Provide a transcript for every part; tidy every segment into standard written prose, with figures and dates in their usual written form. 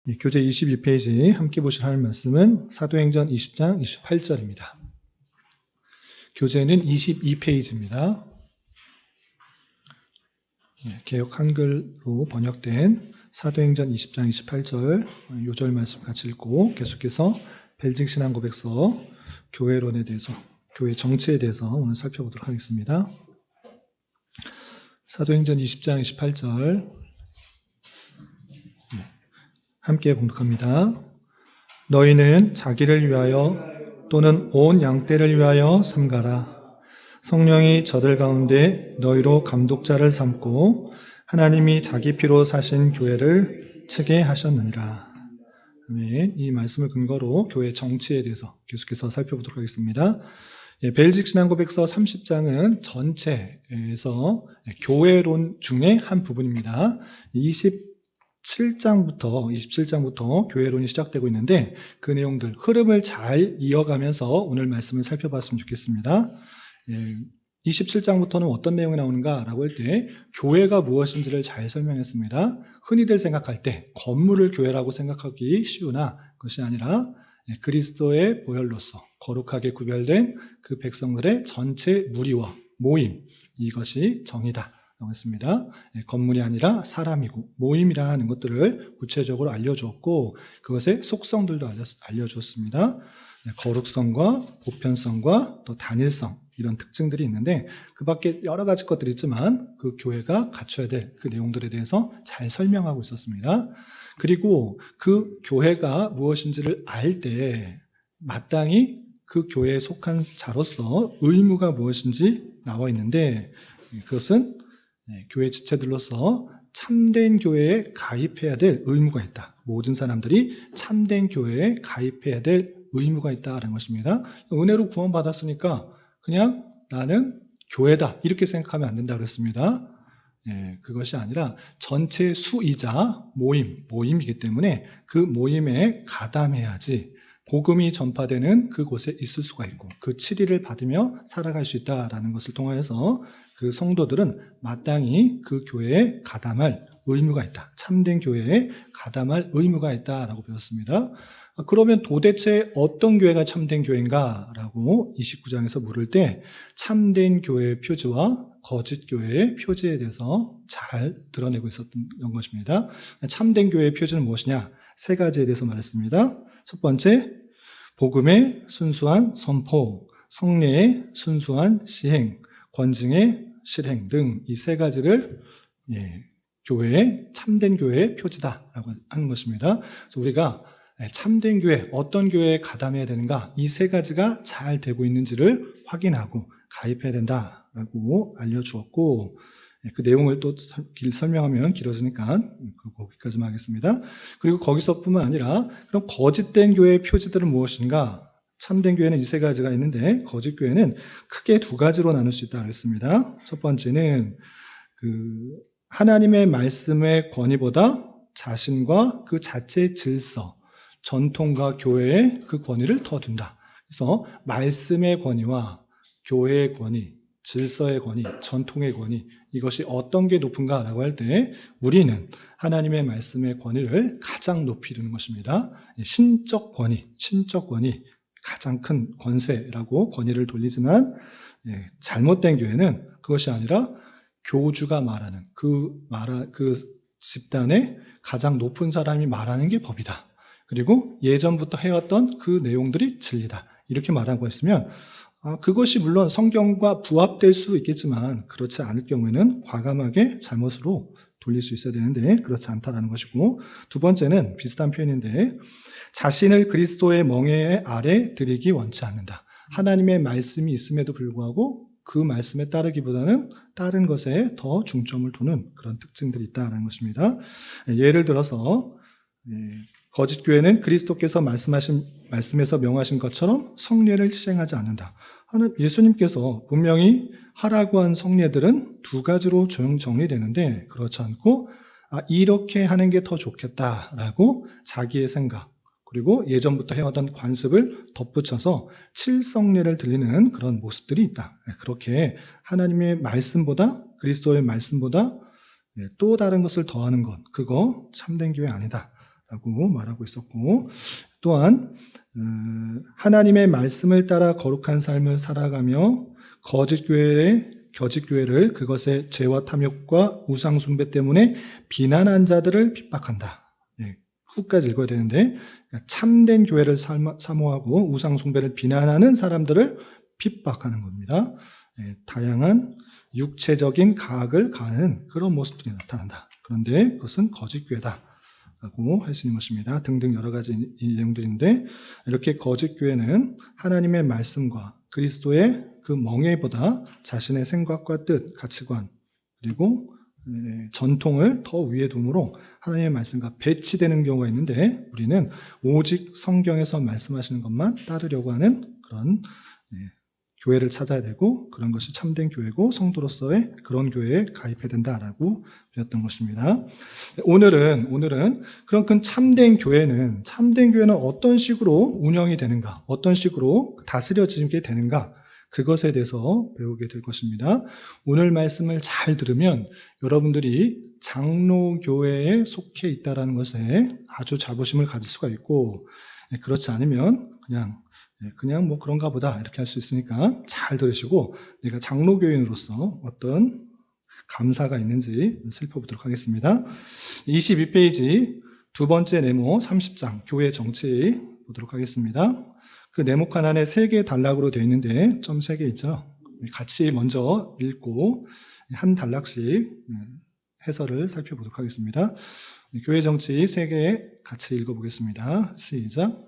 교재 22페이지 함께 보실 하나님 말씀은 사도행전 20장 28절입니다. 교재는 22페이지입니다. 개역 한글로 번역된 사도행전 20장 28절 요절 말씀 같이 읽고 계속해서 벨징 신앙 고백서 교회론에 대해서, 교회 정치에 대해서 오늘 살펴보도록 하겠습니다. 사도행전 20장 28절 함께 봉독합니다. 너희는 자기를 위하여 또는 온 양떼를 위하여 삼가라. 성령이 저들 가운데 너희로 감독자를 삼고 하나님이 자기 피로 사신 교회를 치게 하셨느니라. 아멘. 이 말씀을 근거로 교회 정치에 대해서 계속해서 살펴보도록 하겠습니다. 벨징 신앙 고백서 30장은 전체에서 교회론 중에 한 부분입니다. 27장부터 교회론이 시작되고 있는데 그 내용들, 흐름을 잘 이어가면서 오늘 말씀을 살펴봤으면 좋겠습니다. 27장부터는 어떤 내용이 나오는가라고 할 때 교회가 무엇인지를 잘 설명했습니다. 흔히들 생각할 때 건물을 교회라고 생각하기 쉬우나 그것이 아니라 그리스도의 보혈로서 거룩하게 구별된 그 백성들의 전체 무리와 모임, 이것이 정의다 라고 했습니다. 건물이 아니라 사람이고 모임이라는 것들을 구체적으로 알려주었고 그것의 속성들도 알려주었습니다. 거룩성과 보편성과 또 단일성, 이런 특징들이 있는데 그 밖에 여러 가지 것들이 있지만 그 교회가 갖춰야 될 그 내용들에 대해서 잘 설명하고 있었습니다. 그리고 그 교회가 무엇인지를 알 때 마땅히 그 교회에 속한 자로서 의무가 무엇인지 나와 있는데 그것은 교회 지체들로서 참된 교회에 가입해야 될 의무가 있다. 모든 사람들이 참된 교회에 가입해야 될 의무가 있다는 것입니다. 은혜로 구원받았으니까 그냥 나는 교회다 이렇게 생각하면 안 된다고 했습니다. 그것이 아니라 전체 수이자 모임이기 때문에 그 모임에 가담해야지 복음이 전파되는 그곳에 있을 수가 있고 그 치리를 받으며 살아갈 수 있다라는 것을 통하여서 그 성도들은 마땅히 그 교회에 가담할 의무가 있다. 참된 교회에 가담할 의무가 있다라고 배웠습니다. 그러면 도대체 어떤 교회가 참된 교회인가? 라고 29장에서 물을 때 참된 교회의 표지와 거짓 교회의 표지에 대해서 잘 드러내고 있었던 것입니다. 참된 교회의 표지는 무엇이냐? 세 가지에 대해서 말했습니다. 첫 번째, 복음의 순수한 선포, 성례의 순수한 시행, 권징의 실행 등 이 세 가지를 참된 교회의 표지다라고 하는 것입니다. 그래서 우리가 참된 교회, 어떤 교회에 가담해야 되는가, 이 세 가지가 잘 되고 있는지를 확인하고 가입해야 된다라고 알려주었고, 그 내용을 또 설명하면 길어지니까 거기까지만 하겠습니다. 그리고 거기서뿐만 아니라 그럼 거짓된 교회의 표지들은 무엇인가? 참된 교회는 이 세 가지가 있는데 거짓 교회는 크게 두 가지로 나눌 수 있다고 했습니다. 첫 번째는 하나님의 말씀의 권위보다 자신과 그 자체의 질서, 전통과 교회의 그 권위를 더 둔다. 그래서 말씀의 권위와 교회의 권위, 질서의 권위, 전통의 권위, 이것이 어떤 게 높은가라고 할 때 우리는 하나님의 말씀의 권위를 가장 높이 두는 것입니다. 신적 권위, 가장 큰 권세라고 권위를 돌리지만 잘못된 교회는 그것이 아니라 교주가 말하는 그 집단의 가장 높은 사람이 말하는 게 법이다. 그리고 예전부터 해왔던 그 내용들이 진리다. 이렇게 말하고 있으면 그것이 물론 성경과 부합될 수 있겠지만 그렇지 않을 경우에는 과감하게 잘못으로 돌릴 수 있어야 되는데 그렇지 않다라는 것이고, 두 번째는 비슷한 표현인데 자신을 그리스도의 멍에 아래 드리기 원치 않는다. 하나님의 말씀이 있음에도 불구하고 그 말씀에 따르기보다는 다른 것에 더 중점을 두는 그런 특징들이 있다는 것입니다. 예를 들어서 거짓 교회는 그리스도께서 말씀에서 명하신 것처럼 성례를 시행하지 않는다. 예수님께서 분명히 하라고 한 성례들은 두 가지로 정리되는데 그렇지 않고 이렇게 하는 게 더 좋겠다라고 자기의 생각 그리고 예전부터 해왔던 관습을 덧붙여서 칠성례를 드리는 그런 모습들이 있다. 그렇게 하나님의 말씀보다 그리스도의 말씀보다 또 다른 것을 더하는 것, 그거 참된 교회 아니다 라고 말하고 있었고, 또한 하나님의 말씀을 따라 거룩한 삶을 살아가며 거짓 교회를 그것의 죄와 탐욕과 우상 숭배 때문에 비난한 자들을 핍박한다. 후까지 읽어야 되는데, 참된 교회를 사모하고 우상 숭배를 비난하는 사람들을 핍박하는 겁니다. 다양한 육체적인 가학을 가하는 그런 모습들이 나타난다. 그런데 그것은 거짓 교회다 라고 할 수 있는 것입니다. 등등 여러 가지 내용들인데, 이렇게 거짓 교회는 하나님의 말씀과 그리스도의 그 멍에보다 자신의 생각과 뜻, 가치관, 그리고 전통을 더 위에 둠으로 하나님의 말씀과 배치되는 경우가 있는데, 우리는 오직 성경에서 말씀하시는 것만 따르려고 하는 그런 교회를 찾아야 되고, 그런 것이 참된 교회고 성도로서의 그런 교회에 가입해야 된다라고 배웠던 것입니다. 오늘은 그런 큰 참된 교회는 어떤 식으로 운영이 되는가, 어떤 식으로 다스려지게 되는가, 그것에 대해서 배우게 될 것입니다. 오늘 말씀을 잘 들으면 여러분들이 장로교회에 속해 있다는 것에 아주 자부심을 가질 수가 있고, 그렇지 않으면 그냥 뭐 그런가 보다 이렇게 할 수 있으니까 잘 들으시고, 내가 장로교인으로서 어떤 감사가 있는지 살펴보도록 하겠습니다. 22페이지 두 번째 네모 30장 교회 정치 보도록 하겠습니다. 그 네모칸 안에 3개의 단락으로 되어 있는데 점 3개 있죠. 같이 먼저 읽고 한 단락씩 해설을 살펴보도록 하겠습니다. 교회 정치 3개 같이 읽어보겠습니다. 시작.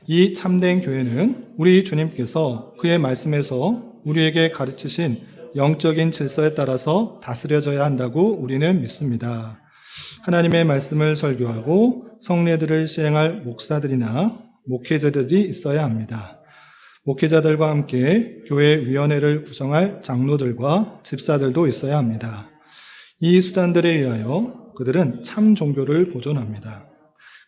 이 참된 교회는 우리 주님께서 그의 말씀에서 우리에게 가르치신 영적인 질서에 따라서 다스려져야 한다고 우리는 믿습니다. 하나님의 말씀을 설교하고 성례들을 시행할 목사들이나 목회자들이 있어야 합니다. 목회자들과 함께 교회 위원회를 구성할 장로들과 집사들도 있어야 합니다. 이 수단들에 의하여 그들은 참 종교를 보존합니다.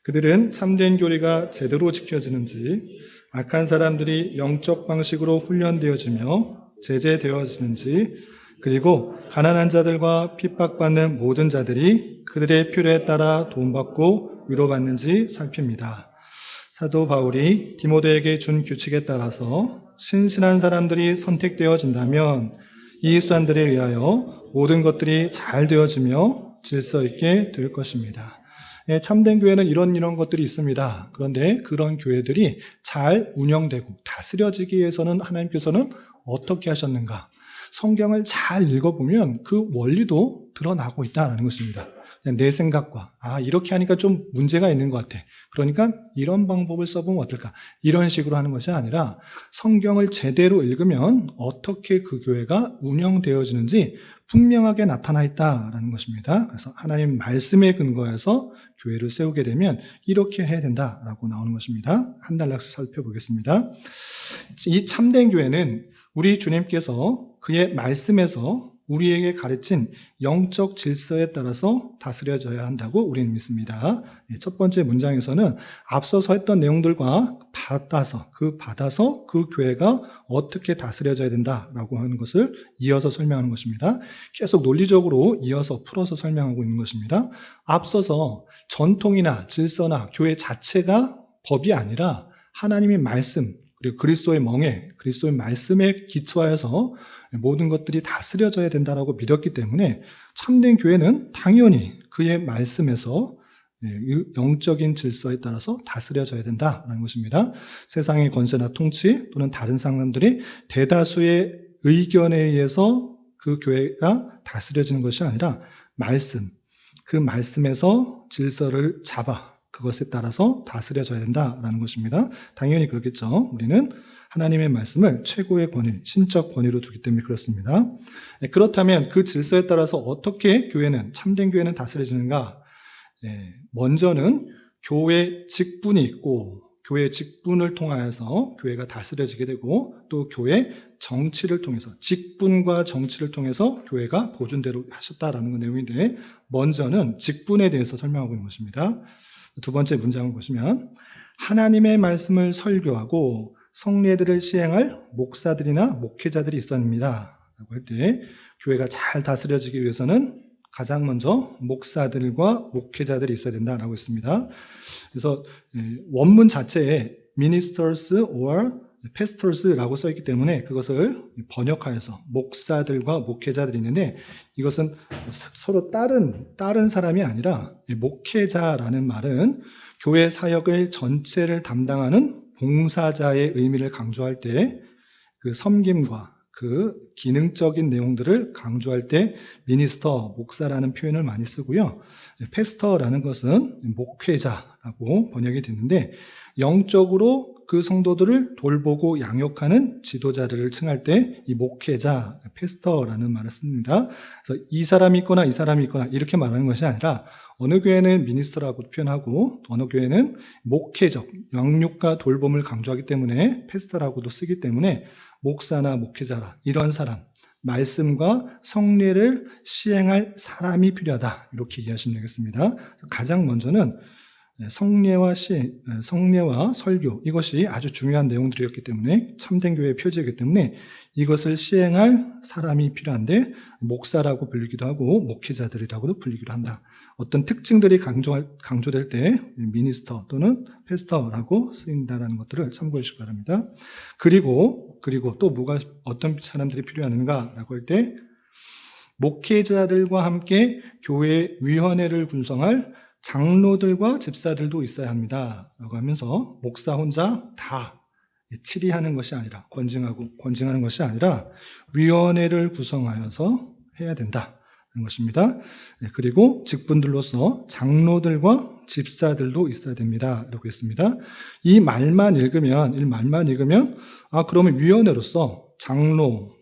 그들은 참된 교리가 제대로 지켜지는지, 악한 사람들이 영적 방식으로 훈련되어지며 제재되어지는지, 그리고 가난한 자들과 핍박받는 모든 자들이 그들의 필요에 따라 도움받고 위로받는지 살핍니다. 사도 바울이 디모데에게 준 규칙에 따라서 신실한 사람들이 선택되어진다면 이 수단들에 의하여 모든 것들이 잘 되어지며 질서 있게 될 것입니다. 참된 교회는 이런 것들이 있습니다. 그런데 그런 교회들이 잘 운영되고 다스려지기 위해서는 하나님께서는 어떻게 하셨는가? 성경을 잘 읽어보면 그 원리도 드러나고 있다는 것입니다. 그냥 내 생각과 이렇게 하니까 좀 문제가 있는 것 같아. 그러니까 이런 방법을 써보면 어떨까? 이런 식으로 하는 것이 아니라 성경을 제대로 읽으면 어떻게 그 교회가 운영되어지는지 분명하게 나타나 있다라는 것입니다. 그래서 하나님 말씀에 근거해서 교회를 세우게 되면 이렇게 해야 된다라고 나오는 것입니다. 한 단락씩 살펴보겠습니다. 이 참된 교회는 우리 주님께서 그의 말씀에서 우리에게 가르친 영적 질서에 따라서 다스려져야 한다고 우리는 믿습니다. 첫 번째 문장에서는 앞서서 했던 내용들과 받아서 그 교회가 어떻게 다스려져야 된다라고 하는 것을 이어서 설명하는 것입니다. 계속 논리적으로 이어서 풀어서 설명하고 있는 것입니다. 앞서서 전통이나 질서나 교회 자체가 법이 아니라 하나님의 말씀, 그리고 그리스도의 멍에, 그리스도의 말씀에 기초하여서 모든 것들이 다스려져야 된다고 믿었기 때문에 참된 교회는 당연히 그의 말씀에서 영적인 질서에 따라서 다스려져야 된다는 것입니다. 세상의 권세나 통치 또는 다른 사람들이 대다수의 의견에 의해서 그 교회가 다스려지는 것이 아니라 그 말씀에서 질서를 잡아 그것에 따라서 다스려져야 된다라는 것입니다. 당연히 그렇겠죠. 우리는 하나님의 말씀을 최고의 권위, 신적 권위로 두기 때문에 그렇습니다. 그렇다면 그 질서에 따라서 어떻게 참된 교회는 다스려지는가? 먼저는 교회 직분이 있고 교회 직분을 통하여서 교회가 다스려지게 되고 또 교회 정치를 통해서 직분과 정치를 통해서 교회가 보존대로 하셨다라는 내용인데 먼저는 직분에 대해서 설명하고 있는 것입니다. 두 번째 문장을 보시면 하나님의 말씀을 설교하고 성례들을 시행할 목사들이나 목회자들이 있어야 합니다 라고 할 때 교회가 잘 다스려지기 위해서는 가장 먼저 목사들과 목회자들이 있어야 된다라고 했습니다. 그래서 원문 자체에 ministers or pastors라고 써있기 때문에 그것을 번역하여서 목사들과 목회자들이 있는데, 이것은 서로 다른 사람이 아니라 목회자라는 말은 교회 사역을 전체를 담당하는 봉사자의 의미를 강조할 때 그 섬김과 그 기능적인 내용들을 강조할 때 미니스터, 목사라는 표현을 많이 쓰고요. 패스터라는 것은 목회자라고 번역이 됐는데, 영적으로 그 성도들을 돌보고 양육하는 지도자들을 칭할 때 이 목회자, 패스터라는 말을 씁니다. 그래서 이 사람이 있거나 이 사람이 있거나 이렇게 말하는 것이 아니라 어느 교회는 미니스터라고 표현하고 어느 교회는 목회적, 양육과 돌봄을 강조하기 때문에 패스터라고도 쓰기 때문에 목사나 목회자라, 이런 사람, 말씀과 성례를 시행할 사람이 필요하다, 이렇게 이해하시면 되겠습니다. 가장 먼저는 성례와 설교, 이것이 아주 중요한 내용들이었기 때문에, 참된 교회의 표지이기 때문에 이것을 시행할 사람이 필요한데, 목사라고 불리기도 하고 목회자들이라고도 불리기도 한다. 어떤 특징들이 강조될 때 미니스터 또는 패스터라고 쓰인다는 것들을 참고해 주시기 바랍니다. 그리고 또 어떤 사람들이 필요한가라고 할 때, 목회자들과 함께 교회 위원회를 구성할 장로들과 집사들도 있어야 합니다 라고 하면서, 목사 혼자 다 치리하는 것이 아니라, 권징하는 것이 아니라 위원회를 구성하여서 해야 된다는 것입니다. 그리고 직분들로서 장로들과 집사들도 있어야 됩니다 라고 했습니다. 이 말만 읽으면 그러면 위원회로서 장로,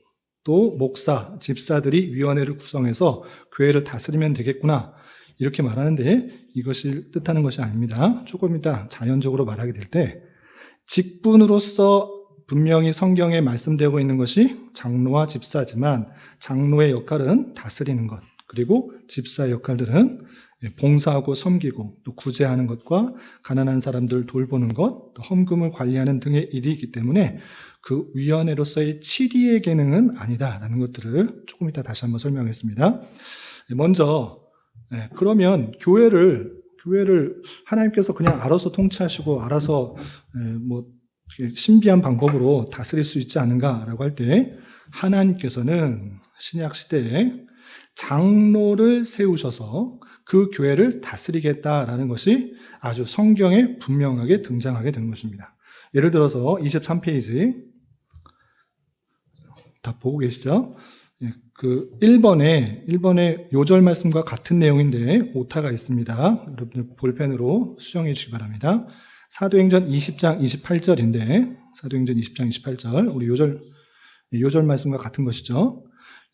또 목사, 집사들이 위원회를 구성해서 교회를 다스리면 되겠구나, 이렇게 말하는데, 이것을 뜻하는 것이 아닙니다. 조금 이따 자연적으로 말하게 될 때, 직분으로서 분명히 성경에 말씀되고 있는 것이 장로와 집사지만, 장로의 역할은 다스리는 것, 그리고 집사의 역할들은 봉사하고 섬기고 또 구제하는 것과 가난한 사람들 돌보는 것, 또 헌금을 관리하는 등의 일이기 때문에 그 위원회로서의 치리의 기능은 아니다라는 것들을 조금 이따 다시 한번 설명하겠습니다. 먼저 그러면 교회를 하나님께서 그냥 알아서 통치하시고 알아서 신비한 방법으로 다스릴 수 있지 않은가라고 할 때, 하나님께서는 신약 시대에 장로를 세우셔서 그 교회를 다스리겠다라는 것이 아주 성경에 분명하게 등장하게 되는 것입니다. 예를 들어서 23페이지 다 보고 계시죠? 그 1번에 요절 말씀과 같은 내용인데 오타가 있습니다. 여러분들 볼펜으로 수정해 주시기 바랍니다. 사도행전 20장 28절인데, 사도행전 20장 28절, 우리 요절 말씀과 같은 것이죠.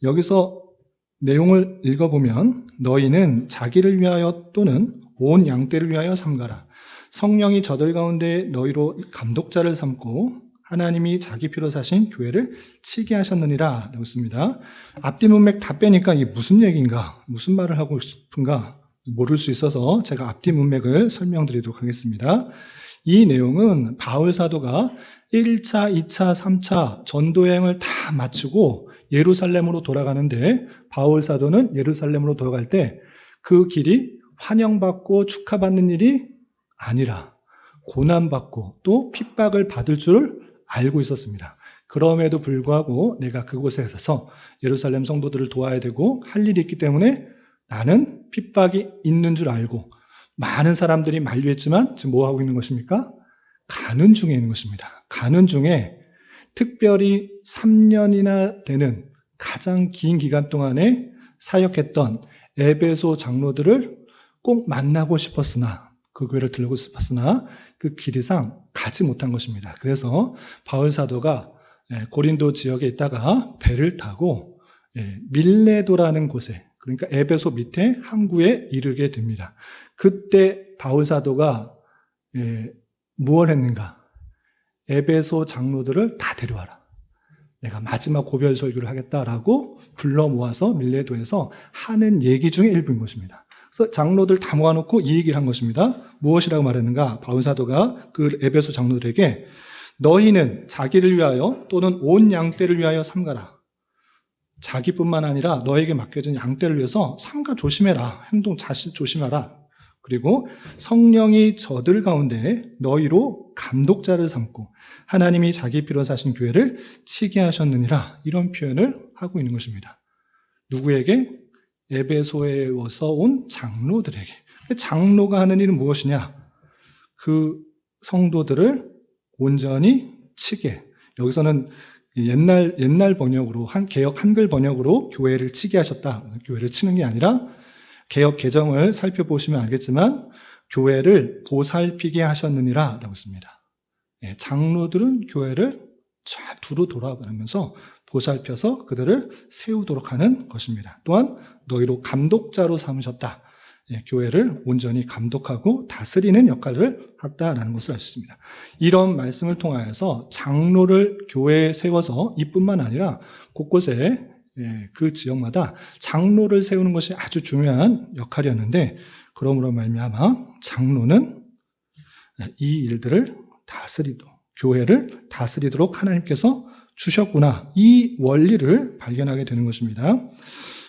여기서 내용을 읽어보면, 너희는 자기를 위하여 또는 온 양떼를 위하여 삼가라. 성령이 저들 가운데 너희로 감독자를 삼고 하나님이 자기 피로 사신 교회를 치게 하셨느니라 라고 했습니다. 앞뒤 문맥 다 빼니까 이게 무슨 얘기인가, 무슨 말을 하고 싶은가 모를 수 있어서 제가 앞뒤 문맥을 설명드리도록 하겠습니다. 이 내용은 바울 사도가 1차, 2차, 3차 전도여행을 다 마치고 예루살렘으로 돌아가는데, 바울 사도는 예루살렘으로 돌아갈 때 그 길이 환영받고 축하받는 일이 아니라 고난받고 또 핍박을 받을 줄을 알고 있었습니다. 그럼에도 불구하고 내가 그곳에 서서 예루살렘 성도들을 도와야 되고 할 일이 있기 때문에 나는 핍박이 있는 줄 알고, 많은 사람들이 만류했지만 지금 뭐 하고 있는 것입니까? 가는 중에 있는 것입니다. 가는 중에 특별히 3년이나 되는 가장 긴 기간 동안에 사역했던 에베소 장로들을 꼭 만나고 싶었으나, 그 교회를 들르고 싶었으나 그 길이상 가지 못한 것입니다. 그래서 바울 사도가 고린도 지역에 있다가 배를 타고 밀레도라는 곳에, 그러니까 에베소 밑에 항구에 이르게 됩니다. 그때 바울 사도가 무엇을 했는가? 에베소 장로들을 다 데려와라. 내가 마지막 고별 설교를 하겠다라고 불러 모아서 밀레도에서 하는 얘기 중에 일부인 것입니다. 그래서 장로들 다 모아놓고 이 얘기를 한 것입니다. 무엇이라고 말했는가? 바울 사도가 그 에베소 장로들에게, 너희는 자기를 위하여 또는 온 양떼를 위하여 삼가라. 자기뿐만 아니라 너에게 맡겨진 양떼를 위해서 삼가 조심해라. 행동 자신 조심하라. 그리고 성령이 저들 가운데 너희로 감독자를 삼고 하나님이 자기 피로 사신 교회를 치게 하셨느니라. 이런 표현을 하고 있는 것입니다. 누구에게? 에베소에서 온 장로들에게. 장로가 하는 일은 무엇이냐? 그 성도들을 온전히 치게. 여기서는 옛날 번역으로, 개역 한글 번역으로 교회를 치게 하셨다. 교회를 치는 게 아니라 개역 개정을 살펴보시면 알겠지만 교회를 보살피게 하셨느니라 라고 했습니다. 장로들은 교회를 잘 두루 돌아가면서 보살펴서 그들을 세우도록 하는 것입니다. 또한 너희로 감독자로 삼으셨다. 교회를 온전히 감독하고 다스리는 역할을 했다라는 것을 알 수 있습니다. 이런 말씀을 통하여서 장로를 교회에 세워서 이뿐만 아니라 곳곳에 그 지역마다 장로를 세우는 것이 아주 중요한 역할이었는데, 그러므로 말미암아 장로는 이 일들을 교회를 다스리도록 하나님께서 주셨구나, 이 원리를 발견하게 되는 것입니다.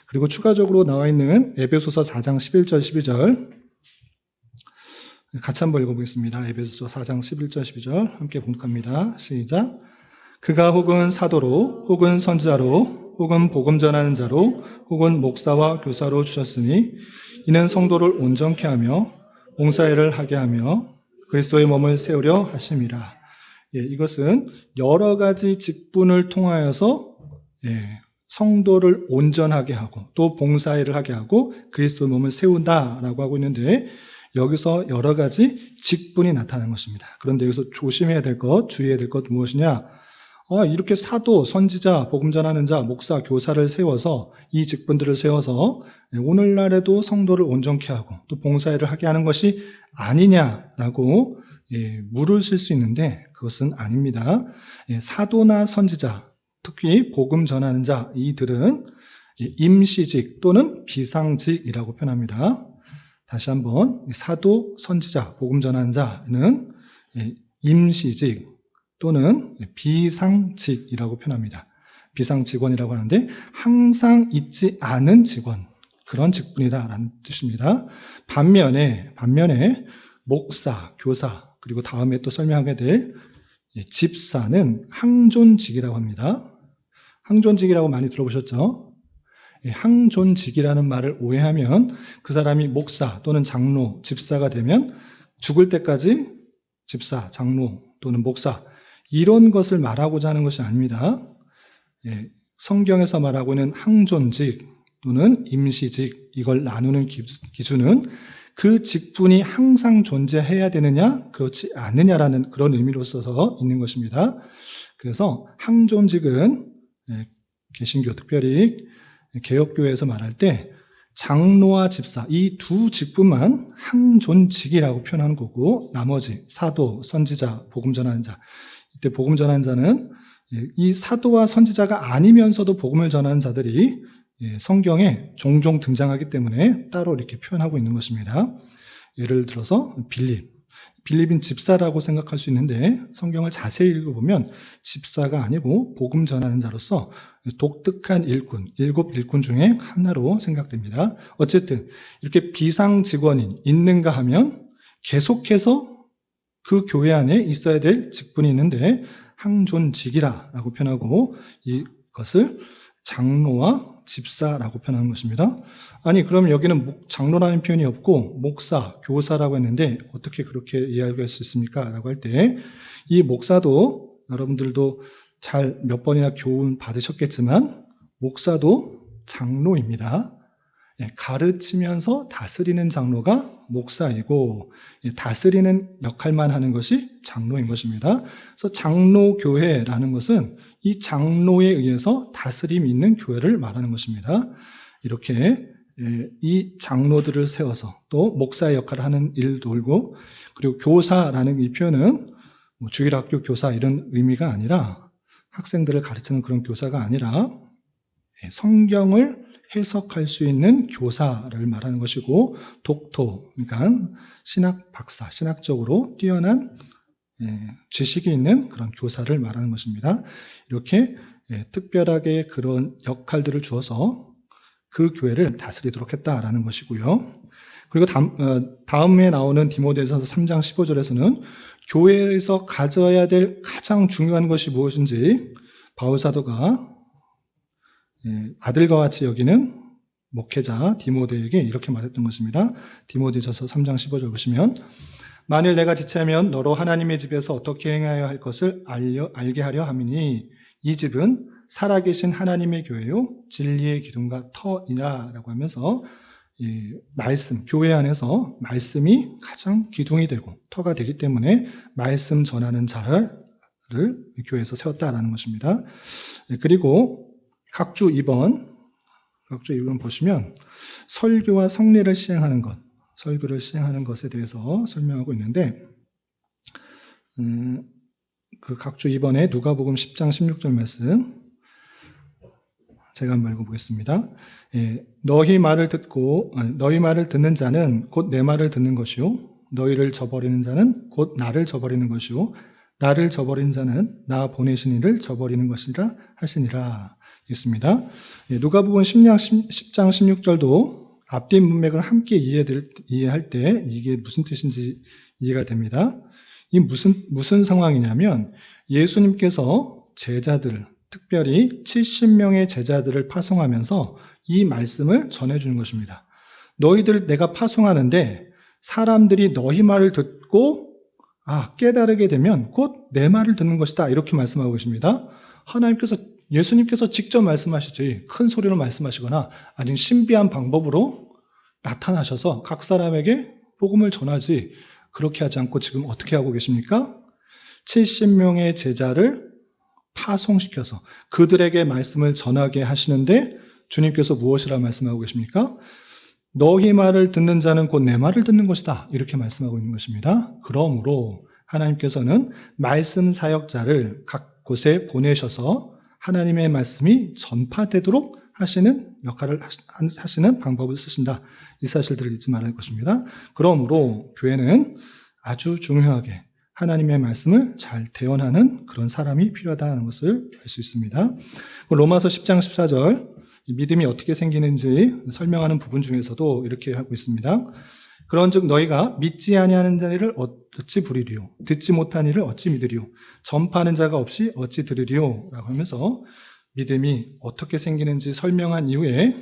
그리고 추가적으로 나와 있는 에베소서 4장 11절 12절 같이 한번 읽어보겠습니다. 에베소서 4장 11절 12절 함께 봉독합니다. 시작. 그가 혹은 사도로 혹은 선지자로 혹은 복음 전하는 자로 혹은 목사와 교사로 주셨으니 이는 성도를 온전케 하며 봉사일을 하게 하며 그리스도의 몸을 세우려 하심이라. 이것은 여러 가지 직분을 통하여서 성도를 온전하게 하고 또 봉사일을 하게 하고 그리스도의 몸을 세운다라고 하고 있는데, 여기서 여러 가지 직분이 나타나는 것입니다. 그런데 여기서 조심해야 될 것, 주의해야 될 것 무엇이냐? 이렇게 사도, 선지자, 복음 전하는 자, 목사, 교사를 세워서 이 직분들을 세워서 오늘날에도 성도를 온전케 하고 또 봉사일을 하게 하는 것이 아니냐라고 물으실 수 있는데 그것은 아닙니다. 사도나 선지자, 특히 복음 전하는 자, 이들은 임시직 또는 비상직이라고 표현합니다. 다시 한번, 사도, 선지자, 복음 전하는 자는 임시직 또는 비상직이라고 표현합니다. 비상직원이라고 하는데 항상 있지 않은 직원, 그런 직분이다라는 뜻입니다. 반면에 목사, 교사, 그리고 다음에 또 설명하게 될 집사는 항존직이라고 합니다. 항존직이라고 많이 들어보셨죠? 항존직이라는 말을 오해하면 그 사람이 목사 또는 장로, 집사가 되면 죽을 때까지 집사, 장로 또는 목사 이런 것을 말하고자 하는 것이 아닙니다. 성경에서 말하고 있는 항존직 또는 임시직, 이걸 나누는 기준은 그 직분이 항상 존재해야 되느냐 그렇지 않느냐라는 그런 의미로 써서 있는 것입니다. 그래서 항존직은 개신교, 특별히 개혁교회에서 말할 때 장로와 집사 이 두 직분만 항존직이라고 표현하는 거고, 나머지 사도, 선지자, 복음 전하는 자, 이때 복음 전하는 자는 이 사도와 선지자가 아니면서도 복음을 전하는 자들이 성경에 종종 등장하기 때문에 따로 이렇게 표현하고 있는 것입니다. 예를 들어서 빌립인 집사라고 생각할 수 있는데 성경을 자세히 읽어보면 집사가 아니고 복음 전하는 자로서 독특한 일꾼, 7일꾼 중에 하나로 생각됩니다. 어쨌든 이렇게 비상직원이 있는가 하면 계속해서 그 교회 안에 있어야 될 직분이 있는데 항존직이라고 표현하고 이것을 장로와 집사라고 표현하는 것입니다. 아니, 그럼 여기는 장로라는 표현이 없고 목사, 교사라고 했는데 어떻게 그렇게 이해할 수 있습니까? 라고 할 때 이 목사도 여러분들도 잘 몇 번이나 교훈 받으셨겠지만 목사도 장로입니다. 가르치면서 다스리는 장로가 목사이고 다스리는 역할만 하는 것이 장로인 것입니다. 그래서 장로교회라는 것은 이 장로에 의해서 다스림이 있는 교회를 말하는 것입니다. 이렇게 이 장로들을 세워서 또 목사의 역할을 하는 일도 돌고, 그리고 교사라는 이 표현은 주일학교 교사 이런 의미가 아니라 학생들을 가르치는 그런 교사가 아니라 성경을 해석할 수 있는 교사를 말하는 것이고, 독토, 그러니까 신학 박사, 신학적으로 뛰어난 지식이 있는 그런 교사를 말하는 것입니다. 이렇게 특별하게 그런 역할들을 주어서 그 교회를 다스리도록 했다라는 것이고요. 그리고 다음에 나오는 디모데전서 3장 15절에서는 교회에서 가져야 될 가장 중요한 것이 무엇인지 바울 사도가 아들과 같이 여기는 목회자 디모데에게 이렇게 말했던 것입니다. 디모데전서 3장 15절 보시면 만일 내가 지체하면 너로 하나님의 집에서 어떻게 행하여야 할 것을 알게 하려 함이니 이 집은 살아계신 하나님의 교회요 진리의 기둥과 터이라라고 하면서 말씀, 교회 안에서 말씀이 가장 기둥이 되고 터가 되기 때문에 말씀 전하는 자를 교회에서 세웠다라는 것입니다. 그리고 각주 2번 보시면 설교와 성례를 시행하는 것, 설교를 시행하는 것에 대해서 설명하고 있는데 그 각주 2번에 누가복음 10장 16절 말씀 제가 한번 읽어보겠습니다. 너희 말을 듣는 자는 곧 내 말을 듣는 것이요 너희를 저버리는 자는 곧 나를 저버리는 것이요 나를 저버린 자는 나 보내신 이를 저버리는 것이라 하시니라 있습니다. 누가복음 10장 16절도 앞뒤 문맥을 함께 이해할 때 이게 무슨 뜻인지 이해가 됩니다. 이 무슨 상황이냐면 예수님께서 제자들 특별히 70명의 제자들을 파송하면서 이 말씀을 전해주는 것입니다. 너희들 내가 파송하는데 사람들이 너희 말을 듣고 깨달게 되면 곧 내 말을 듣는 것이다 이렇게 말씀하고 계십니다. 예수님께서 직접 말씀하시지 큰 소리로 말씀하시거나 아니면 신비한 방법으로 나타나셔서 각 사람에게 복음을 전하지 그렇게 하지 않고 지금 어떻게 하고 계십니까? 70명의 제자를 파송시켜서 그들에게 말씀을 전하게 하시는데 주님께서 무엇이라 말씀하고 계십니까? 너희 말을 듣는 자는 곧 내 말을 듣는 것이다 이렇게 말씀하고 있는 것입니다. 그러므로 하나님께서는 말씀 사역자를 각 곳에 보내셔서 하나님의 말씀이 전파되도록 하시는 역할을 하시는 방법을 쓰신다. 이 사실들을 잊지 말아야 할 것입니다. 그러므로 교회는 아주 중요하게 하나님의 말씀을 잘 대언하는 그런 사람이 필요하다는 것을 알 수 있습니다. 로마서 10장 14절 믿음이 어떻게 생기는지 설명하는 부분 중에서도 이렇게 하고 있습니다. 그런즉 너희가 믿지 아니하는 자를 어찌 부리리요 듣지 못한 이를 어찌 믿으리요 전파하는 자가 없이 어찌 들으리요 라고 하면서 믿음이 어떻게 생기는지 설명한 이후에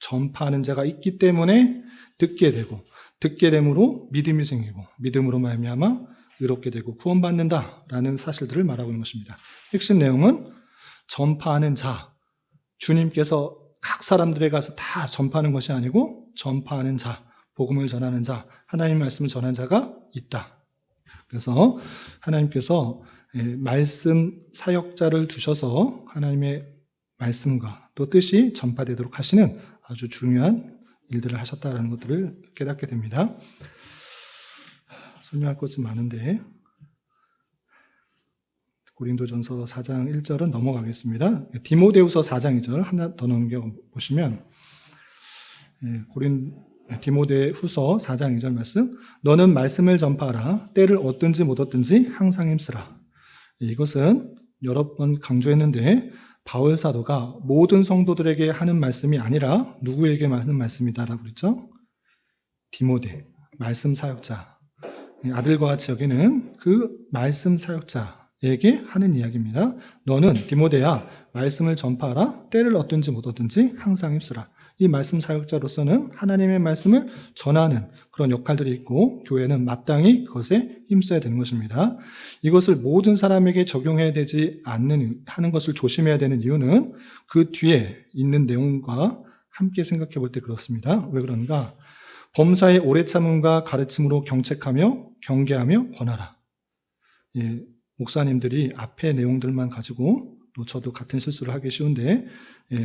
전파하는 자가 있기 때문에 듣게 되고 듣게 됨으로 믿음이 생기고 믿음으로 말미암아 의롭게 되고 구원받는다라는 사실들을 말하고 있는 것입니다. 핵심 내용은 전파하는 자, 주님께서 각 사람들에 가서 다 전파하는 것이 아니고 전파하는 자, 복음을 전하는 자, 하나님의 말씀을 전하는 자가 있다. 그래서 하나님께서 말씀 사역자를 두셔서 하나님의 말씀과 또 뜻이 전파되도록 하시는 아주 중요한 일들을 하셨다는 것들을 깨닫게 됩니다. 설명할 것은 많은데 고린도전서 4장 1절은 넘어가겠습니다. 디모데후서 4장 2절 하나 더 넘겨보시면 디모데후서 4장 2절 말씀 너는 말씀을 전파하라 때를 얻든지 못 얻든지 항상 힘쓰라. 이것은 여러 번 강조했는데 바울 사도가 모든 성도들에게 하는 말씀이 아니라 누구에게 하는 말씀이다라고 그랬죠? 디모데, 말씀 사역자, 아들과 같이 여기는 그 말씀 사역자에게 하는 이야기입니다. 너는 디모데야 말씀을 전파하라 때를 얻든지 못 얻든지 항상 힘쓰라. 이 말씀 사역자로서는 하나님의 말씀을 전하는 그런 역할들이 있고 교회는 마땅히 그것에 힘써야 되는 것입니다. 이것을 모든 사람에게 적용해야 되지 하는 것을 조심해야 되는 이유는 그 뒤에 있는 내용과 함께 생각해 볼 때 그렇습니다. 왜 그런가? 범사의 오래 참음과 가르침으로 경책하며 경계하며 권하라. 목사님들이 앞에 내용들만 가지고 또 저도 같은 실수를 하기 쉬운데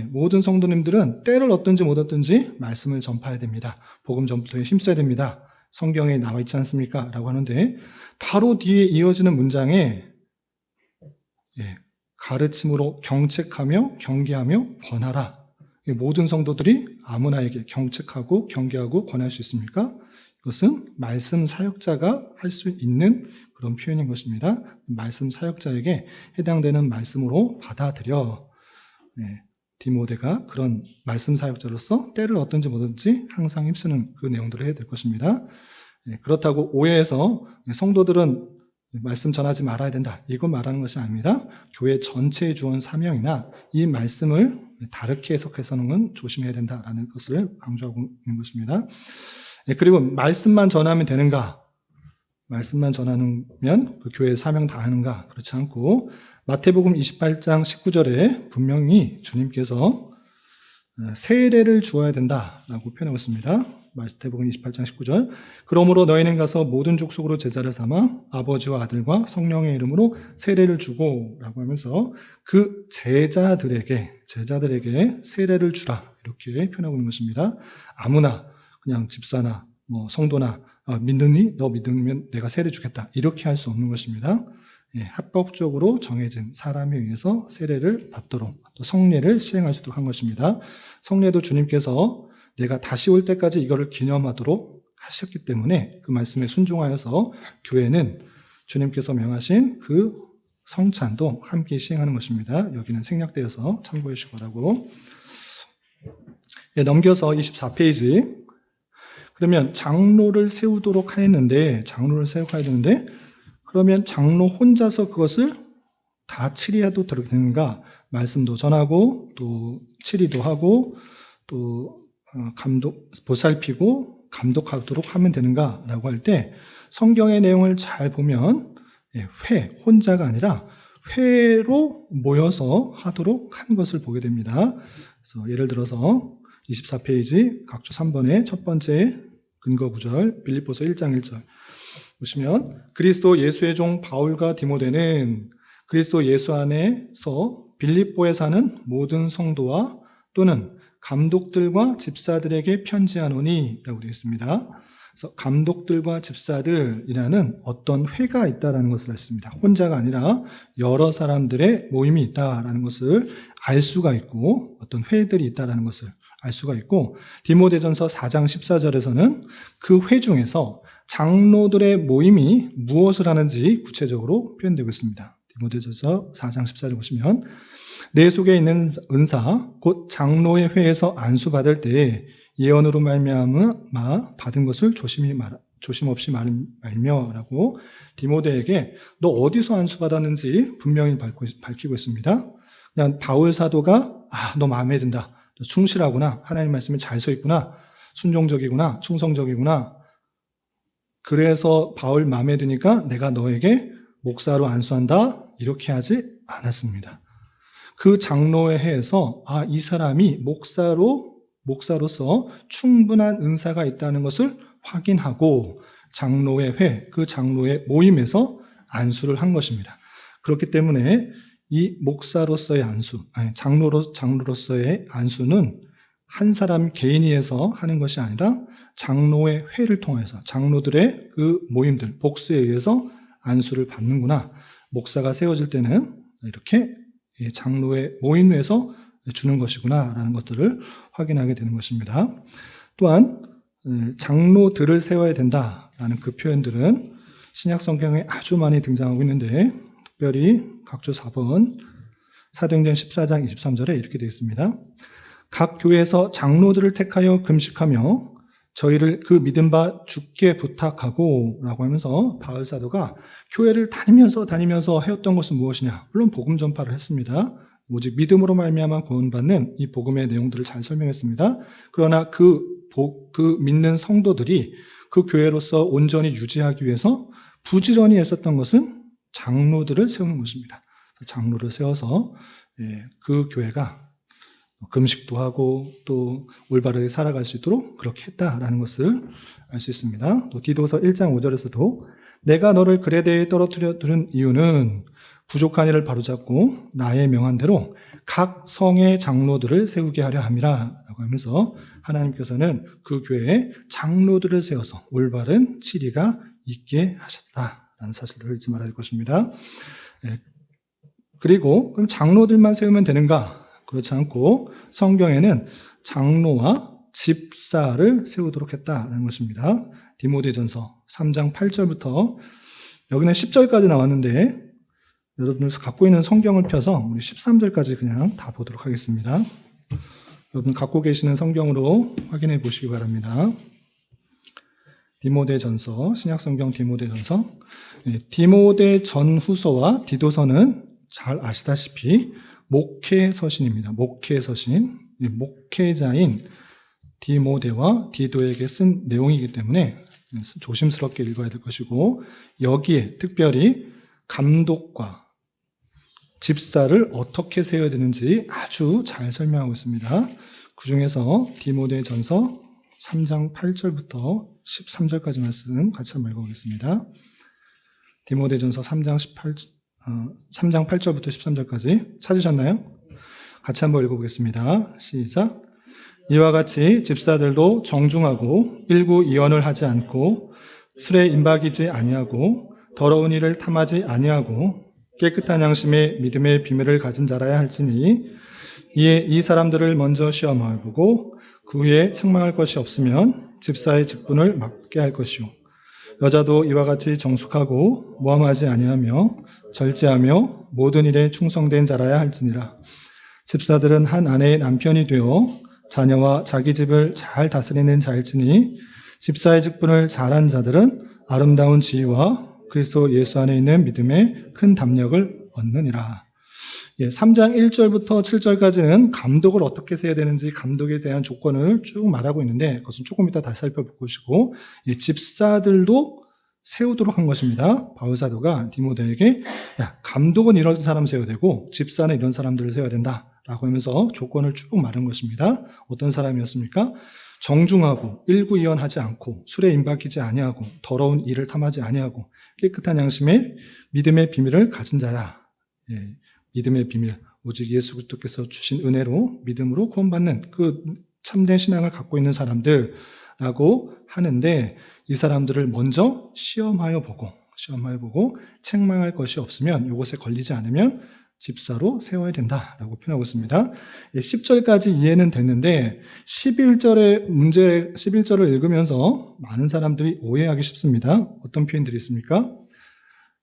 모든 성도님들은 때를 얻든지 못 얻든지 말씀을 전파해야 됩니다. 복음 전도에 힘써야 됩니다. 성경에 나와 있지 않습니까? 라고 하는데 바로 뒤에 이어지는 문장에 가르침으로 경책하며 경계하며 권하라. 모든 성도들이 아무나에게 경책하고 경계하고 권할 수 있습니까? 이것은 말씀 사역자가 할 수 있는 그런 표현인 것입니다. 말씀 사역자에게 해당되는 말씀으로 받아들여 디모데가 그런 말씀 사역자로서 때를 어떤지 뭐든지 항상 힘쓰는 그 내용들을 해야 될 것입니다. 그렇다고 오해해서 성도들은 말씀 전하지 말아야 된다, 이건 말하는 것이 아닙니다. 교회 전체에 주온 사명이나 이 말씀을 다르게 해석해서는 건 조심해야 된다라는 것을 강조하고 있는 것입니다. 그리고 말씀만 전하면 되는가? 말씀만 전하면 그 교회의 사명 다 하는가? 그렇지 않고 마태복음 28장 19절에 분명히 주님께서 세례를 주어야 된다라고 표현하고 있습니다. 마태복음 28장 19절. 그러므로 너희는 가서 모든 족속으로 제자를 삼아 아버지와 아들과 성령의 이름으로 세례를 주고 라고 하면서 그 제자들에게 세례를 주라, 이렇게 표현하고 있는 것입니다. 아무나, 그냥 집사나 성도나 믿느니? 너 믿으면 내가 세례 주겠다, 이렇게 할 수 없는 것입니다. 합법적으로 정해진 사람에 의해서 세례를 받도록, 또 성례를 시행할 수 있도록 한 것입니다. 성례도 주님께서 내가 다시 올 때까지 이거를 기념하도록 하셨기 때문에 그 말씀에 순종하여서 교회는 주님께서 명하신 그 성찬도 함께 시행하는 것입니다. 여기는 생략되어서 참고해 주시고라고. 넘겨서 24페이지. 그러면 장로를 세우도록 하였는데, 장로를 세워야 되는데, 그러면 장로 혼자서 그것을 다 치리해도 되는가? 말씀도 전하고, 또 치리도 하고, 또 보살피고 감독하도록 하면 되는가? 라고 할 때, 성경의 내용을 잘 보면, 혼자가 아니라 회로 모여서 하도록 한 것을 보게 됩니다. 그래서 예를 들어서 24페이지 각주 3번의 첫 번째 근거 구절, 빌립보서 1장 1절 보시면, 그리스도 예수의 종 바울과 디모데는 그리스도 예수 안에서 빌립보에 사는 모든 성도와 또는 감독들과 집사들에게 편지하노니 라고 되어 있습니다. 그래서 감독들과 집사들이라는 어떤 회가 있다는 것을 알 수 있습니다. 혼자가 아니라 여러 사람들의 모임이 있다는 것을 알 수가 있고, 어떤 회들이 있다는 것을 알 수가 있고, 디모데전서 4장 14절에서는 그 회 중에서 장로들의 모임이 무엇을 하는지 구체적으로 표현되고 있습니다. 디모데전서 4장 14절 보시면, 내 속에 있는 은사 곧 장로의 회에서 안수받을 때에 예언으로 말미암아 받은 것을 조심 없이 말며라고 디모데에게 너 어디서 안수받았는지 분명히 밝히고 있습니다. 그냥 바울 사도가 너 마음에 든다, 너 충실하구나, 하나님 말씀에 잘 서 있구나, 순종적이구나, 충성적이구나, 그래서 바울 마음에 드니까 내가 너에게 목사로 안수한다, 이렇게 하지 않았습니다. 그 장로의 회에서 이 사람이 목사로서 충분한 은사가 있다는 것을 확인하고 장로의 회, 그 장로의 모임에서 안수를 한 것입니다. 그렇기 때문에 이 목사로서의 장로로서의 안수는 한 사람 개인이 해서 하는 것이 아니라 장로의 회를 통해서 장로들의 그 모임들, 복수에 의해서 안수를 받는구나. 목사가 세워질 때는 이렇게 장로의 모임에서 주는 것이구나 라는 것들을 확인하게 되는 것입니다. 또한 장로들을 세워야 된다라는 그 표현들은 신약 성경에 아주 많이 등장하고 있는데, 특별히 각주 4번 사도행전 14장 23절에 이렇게 되어 있습니다. 각 교회에서 장로들을 택하여 금식하며 저희를 그 믿은 바 주께 부탁하고 라고 하면서 바울 사도가 교회를 다니면서 해왔던 것은 무엇이냐? 물론 복음 전파를 했습니다. 오직 믿음으로 말미암아 구원받는 이 복음의 내용들을 잘 설명했습니다. 그러나 그 믿는 성도들이 그 교회로서 온전히 유지하기 위해서 부지런히 애썼던 것은 장로들을 세우는 것입니다. 장로를 세워서 그 교회가 금식도 하고 또 올바르게 살아갈 수 있도록 그렇게 했다라는 것을 알 수 있습니다. 또 디도서 1장 5절에서도 내가 너를 그레데에 떨어뜨려 두는 이유는 부족한 일을 바로잡고 나의 명한대로 각 성의 장로들을 세우게 하려 함이라 라고 하면서 하나님께서는 그 교회에 장로들을 세워서 올바른 치리가 있게 하셨다라는 사실을 잊지 말아야 될 것입니다. 그리고 그럼 장로들만 세우면 되는가? 그렇지 않고 성경에는 장로와 집사를 세우도록 했다는 것입니다. 디모데전서 3장 8절부터 여기는 10절까지 나왔는데 여러분들 갖고 있는 성경을 펴서 우리 13절까지 그냥 다 보도록 하겠습니다. 여러분 갖고 계시는 성경으로 확인해 보시기 바랍니다. 디모데전서, 신약성경 디모데전서. 디모데전후서와 디도서는 잘 아시다시피 목회서신입니다. 목회서신. 목회자인 디모데와 디도에게 쓴 내용이기 때문에 조심스럽게 읽어야 될 것이고, 여기에 특별히 감독과 집사를 어떻게 세워야 되는지 아주 잘 설명하고 있습니다. 그 중에서 디모데전서 3장 8절부터 13절까지 말씀 같이 한번 읽어보겠습니다. 디모데전서 3장 8절부터 13절까지 찾으셨나요? 같이 한번 읽어보겠습니다. 시작. 이와 같이 집사들도 정중하고 일구이언을 하지 않고 술에 임박이지 아니하고 더러운 일을 탐하지 아니하고 깨끗한 양심에 믿음의 비밀을 가진 자라야 할지니, 이에 이 사람들을 먼저 시험해보고 그 후에 책망할 것이 없으면 집사의 직분을 맡게 할 것이요, 여자도 이와 같이 정숙하고 모함하지 아니하며 절제하며 모든 일에 충성된 자라야 할지니라. 집사들은 한 아내의 남편이 되어 자녀와 자기 집을 잘 다스리는 자일지니, 집사의 직분을 잘한 자들은 아름다운 지위와 그리스도 예수 안에 있는 믿음에 큰 담력을 얻느니라. 3장 1절부터 7절까지는 감독을 어떻게 세야 되는지, 감독에 대한 조건을 쭉 말하고 있는데, 그것은 조금 이따 다시 살펴보시고, 집사들도 세우도록 한 것입니다. 바울 사도가 디모데에게 감독은 이런 사람 세워야 되고 집사는 이런 사람들을 세워야 된다 라고 하면서 조건을 쭉 말한 것입니다. 어떤 사람이었습니까? 정중하고 일구이언하지 않고 술에 임박이지 아니하고 더러운 일을 탐하지 아니하고 깨끗한 양심에 믿음의 비밀을 가진 자라. 믿음의 비밀, 오직 예수 그리스도께서 주신 은혜로 믿음으로 구원받는 그 참된 신앙을 갖고 있는 사람들라고 하는데, 이 사람들을 먼저 시험하여 보고 책망할 것이 없으면, 이것에 걸리지 않으면 집사로 세워야 된다라고 표현하고 있습니다. 10절까지 이해는 됐는데 11절을 읽으면서 많은 사람들이 오해하기 쉽습니다. 어떤 표현들이 있습니까?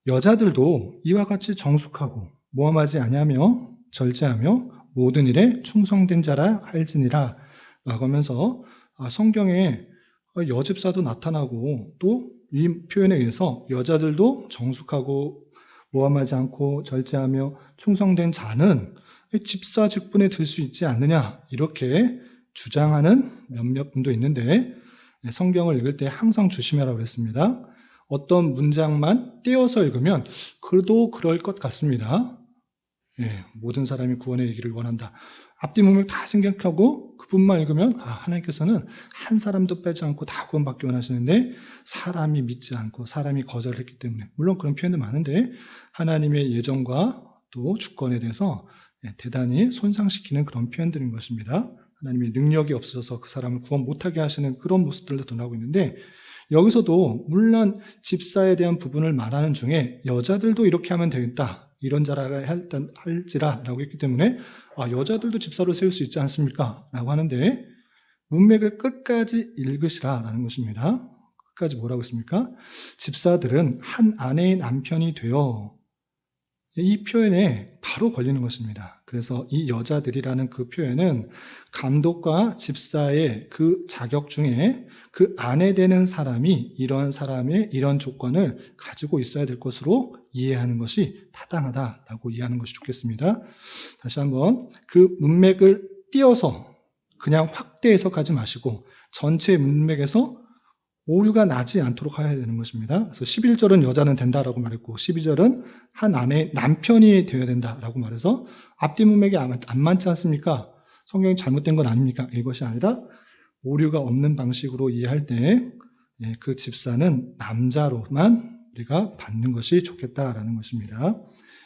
여자들도 이와 같이 정숙하고 모함하지 아니하며 절제하며 모든 일에 충성된 자라 할지니라 라고 하면서 성경에 여집사도 나타나고, 또 이 표현에 의해서 여자들도 정숙하고 모함하지 않고 절제하며 충성된 자는 집사 직분에 들 수 있지 않느냐, 이렇게 주장하는 몇몇 분도 있는데, 성경을 읽을 때 항상 조심하라고 그랬습니다. 어떤 문장만 떼어서 읽으면 그래도 그럴 것 같습니다. 모든 사람이 구원에 이르기를 원한다. 앞뒤 문맥 다 생각하고 그분만 읽으면 하나님께서는 한 사람도 빼지 않고 다 구원받기 원하시는데, 사람이 믿지 않고 사람이 거절했기 때문에, 물론 그런 표현도 많은데 하나님의 예정과 또 주권에 대해서 대단히 손상시키는 그런 표현들인 것입니다. 하나님의 능력이 없어서 그 사람을 구원 못하게 하시는 그런 모습들도 드러나고 있는데, 여기서도 물론 집사에 대한 부분을 말하는 중에 여자들도 이렇게 하면 되겠다, 이런 자라가 할지라 라고 했기 때문에 여자들도 집사로 세울 수 있지 않습니까? 라고 하는데, 문맥을 끝까지 읽으시라 라는 것입니다. 끝까지 뭐라고 했습니까? 집사들은 한 아내의 남편이 되어, 이 표현에 바로 걸리는 것입니다. 그래서 이 여자들이라는 그 표현은 감독과 집사의 그 자격 중에 그 아내 되는 사람이 이런 사람의 이런 조건을 가지고 있어야 될 것으로 이해하는 것이 타당하다라고 이해하는 것이 좋겠습니다. 다시 한번 그 문맥을 띄어서 그냥 확대 해석하지 마시고 전체 문맥에서 오류가 나지 않도록 해야 되는 것입니다. 그래서 11절은 여자는 된다라고 말했고 12절은 한 아내의 남편이 되어야 된다라고 말해서 앞뒤 문맥이 안 맞지 않습니까? 성경이 잘못된 건 아닙니까? 이것이 아니라 오류가 없는 방식으로 이해할 때 그 집사는 남자로만 우리가 받는 것이 좋겠다라는 것입니다.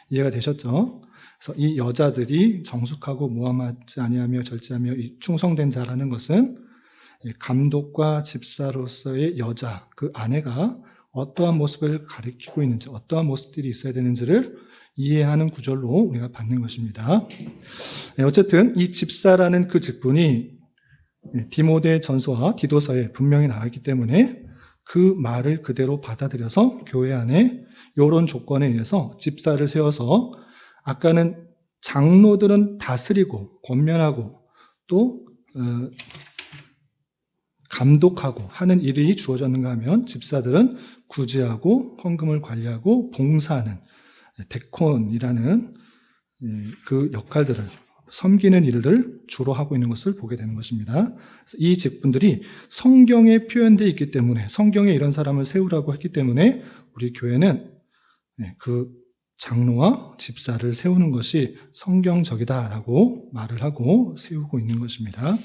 이해가 되셨죠? 그래서 이 여자들이 정숙하고 모함하지 아니하며 절제하며 충성된 자라는 것은 감독과 집사로서의 여자, 그 아내가 어떠한 모습을 가리키고 있는지, 어떠한 모습들이 있어야 되는지를 이해하는 구절로 우리가 받는 것입니다. 어쨌든 이 집사라는 그 직분이 디모데 전서와 디도서에 분명히 나와 있기 때문에 그 말을 그대로 받아들여서 교회 안에 이런 조건에 의해서 집사를 세워서 아까는 장로들은 다스리고 권면하고 또 감독하고 하는 일이 주어졌는가 하면 집사들은 구제하고 헌금을 관리하고 봉사하는 데콘이라는 그 역할들을 섬기는 일들 주로 하고 있는 것을 보게 되는 것입니다. 이 직분들이 성경에 표현되어 있기 때문에 성경에 이런 사람을 세우라고 했기 때문에 우리 교회는 그 장로와 집사를 세우는 것이 성경적이다라고 말을 하고 세우고 있는 것입니다.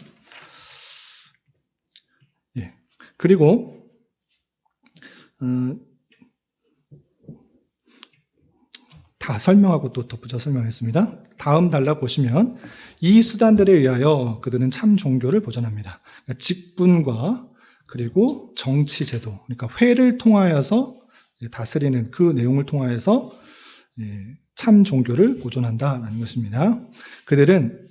그리고 다 설명하고 또 덧붙여 설명하겠습니다. 다음 단락 보시면 이 수단들에 의하여 그들은 참 종교를 보존합니다. 그러니까 직분과 그리고 정치 제도, 그러니까 회를 통하여서 다스리는 그 내용을 통하여서 참 종교를 보존한다라는 것입니다. 그들은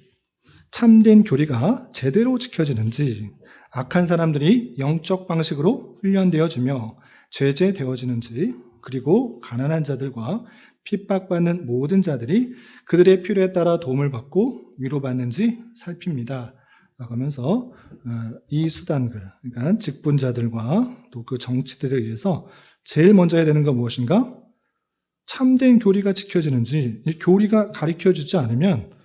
참된 교리가 제대로 지켜지는지, 악한 사람들이 영적 방식으로 훈련되어지며 죄제되어지는지, 그리고 가난한 자들과 핍박받는 모든 자들이 그들의 필요에 따라 도움을 받고 위로받는지 살핍니다. 라고 하면서 이 수단들, 그러니까 직분자들과 또 그 정치들에 의해서 제일 먼저 해야 되는 건 무엇인가? 참된 교리가 지켜지는지, 이 교리가 가르쳐주지 않으면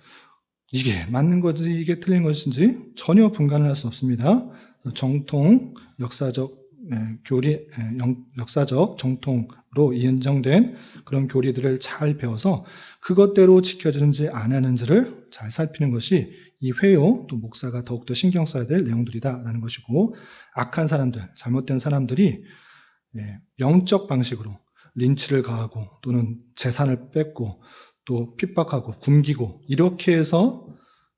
이게 맞는 것인지 이게 틀린 것인지 전혀 분간을 할 수 없습니다. 정통, 역사적 교리, 역사적 정통으로 인정된 그런 교리들을 잘 배워서 그것대로 지켜지는지 안 하는지를 잘 살피는 것이 이 회요, 또 목사가 더욱더 신경 써야 될 내용들이다라는 것이고, 악한 사람들, 잘못된 사람들이 영적 방식으로 린치를 가하고 또는 재산을 뺏고 또 핍박하고 굶기고 이렇게 해서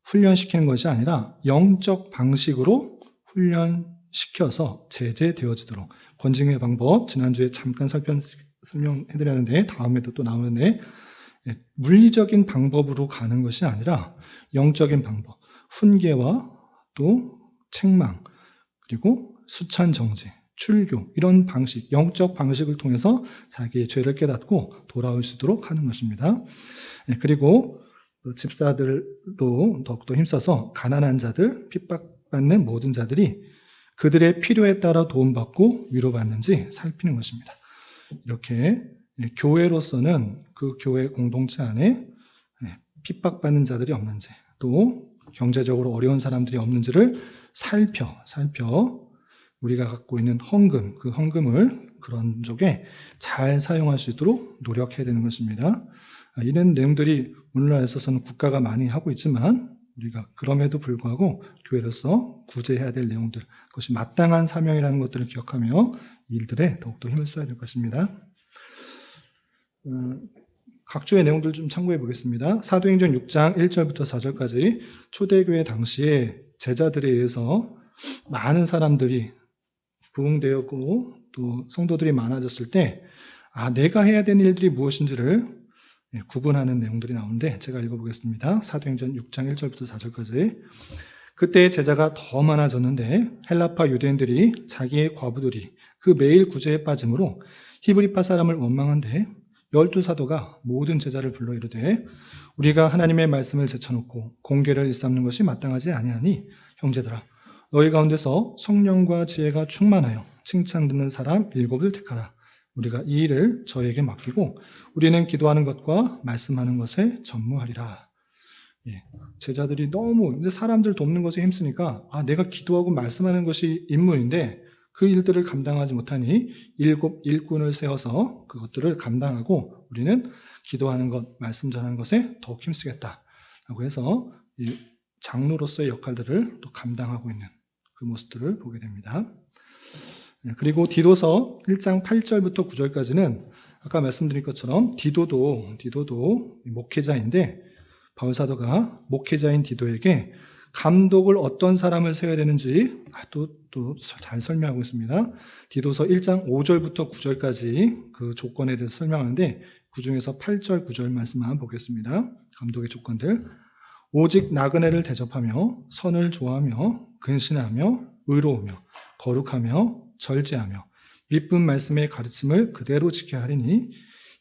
훈련시키는 것이 아니라 영적 방식으로 훈련시켜서 제재되어지도록, 권징의 방법 지난주에 잠깐 설명해드렸는데 다음에도 또 나오는데, 물리적인 방법으로 가는 것이 아니라 영적인 방법, 훈계와 또 책망, 그리고 수찬정지, 출교, 이런 방식, 영적 방식을 통해서 자기의 죄를 깨닫고 돌아올 수 있도록 하는 것입니다. 그리고 집사들도 더욱더 힘써서 가난한 자들, 핍박받는 모든 자들이 그들의 필요에 따라 도움받고 위로받는지 살피는 것입니다. 이렇게 교회로서는 그 교회 공동체 안에 핍박받는 자들이 없는지, 또 경제적으로 어려운 사람들이 없는지를 살펴 우리가 갖고 있는 헌금, 그 헌금을 그런 쪽에 잘 사용할 수 있도록 노력해야 되는 것입니다. 이런 내용들이 오늘날에 있어서는 국가가 많이 하고 있지만 우리가 그럼에도 불구하고 교회로서 구제해야 될 내용들, 그것이 마땅한 사명이라는 것들을 기억하며 일들에 더욱더 힘을 써야 될 것입니다. 각주의 내용들 좀 참고해 보겠습니다. 사도행전 6장 1절부터 4절까지 초대교회 당시에 제자들에 의해서 많은 사람들이 부흥되었고 또 성도들이 많아졌을 때 내가 해야 되는 일들이 무엇인지를 구분하는 내용들이 나오는데 제가 읽어보겠습니다. 사도행전 6장 1절부터 4절까지. 그때 제자가 더 많아졌는데 헬라파 유대인들이 자기의 과부들이 그 매일 구제에 빠짐으로 히브리파 사람을 원망한데 12사도가 모든 제자를 불러 이르되 우리가 하나님의 말씀을 제쳐놓고 공개를 일삼는 것이 마땅하지 아니하니 형제들아 너희 가운데서 성령과 지혜가 충만하여 칭찬 듣는 사람 7을 택하라. 우리가 이 일을 저에게 맡기고 우리는 기도하는 것과 말씀하는 것에 전무하리라. 제자들이 너무 이제 사람들 돕는 것에 힘쓰니까 내가 기도하고 말씀하는 것이 임무인데 그 일들을 감당하지 못하니 7 일꾼을 세워서 그것들을 감당하고 우리는 기도하는 것, 말씀 전하는 것에 더욱 힘쓰겠다라고 해서 이 장로로서의 역할들을 또 감당하고 있는 그 모습들을 보게 됩니다. 그리고 디도서 1장 8절부터 9절까지는 아까 말씀드린 것처럼 디도도 목회자인데 바울사도가 목회자인 디도에게 감독을 어떤 사람을 세워야 되는지 또 잘 설명하고 있습니다. 디도서 1장 5절부터 9절까지 그 조건에 대해서 설명하는데 그 중에서 8절, 9절 말씀만 보겠습니다. 감독의 조건들. 오직 나그네를 대접하며 선을 좋아하며 근신하며 의로우며 거룩하며 절제하며 미쁜 말씀의 가르침을 그대로 지켜야 하리니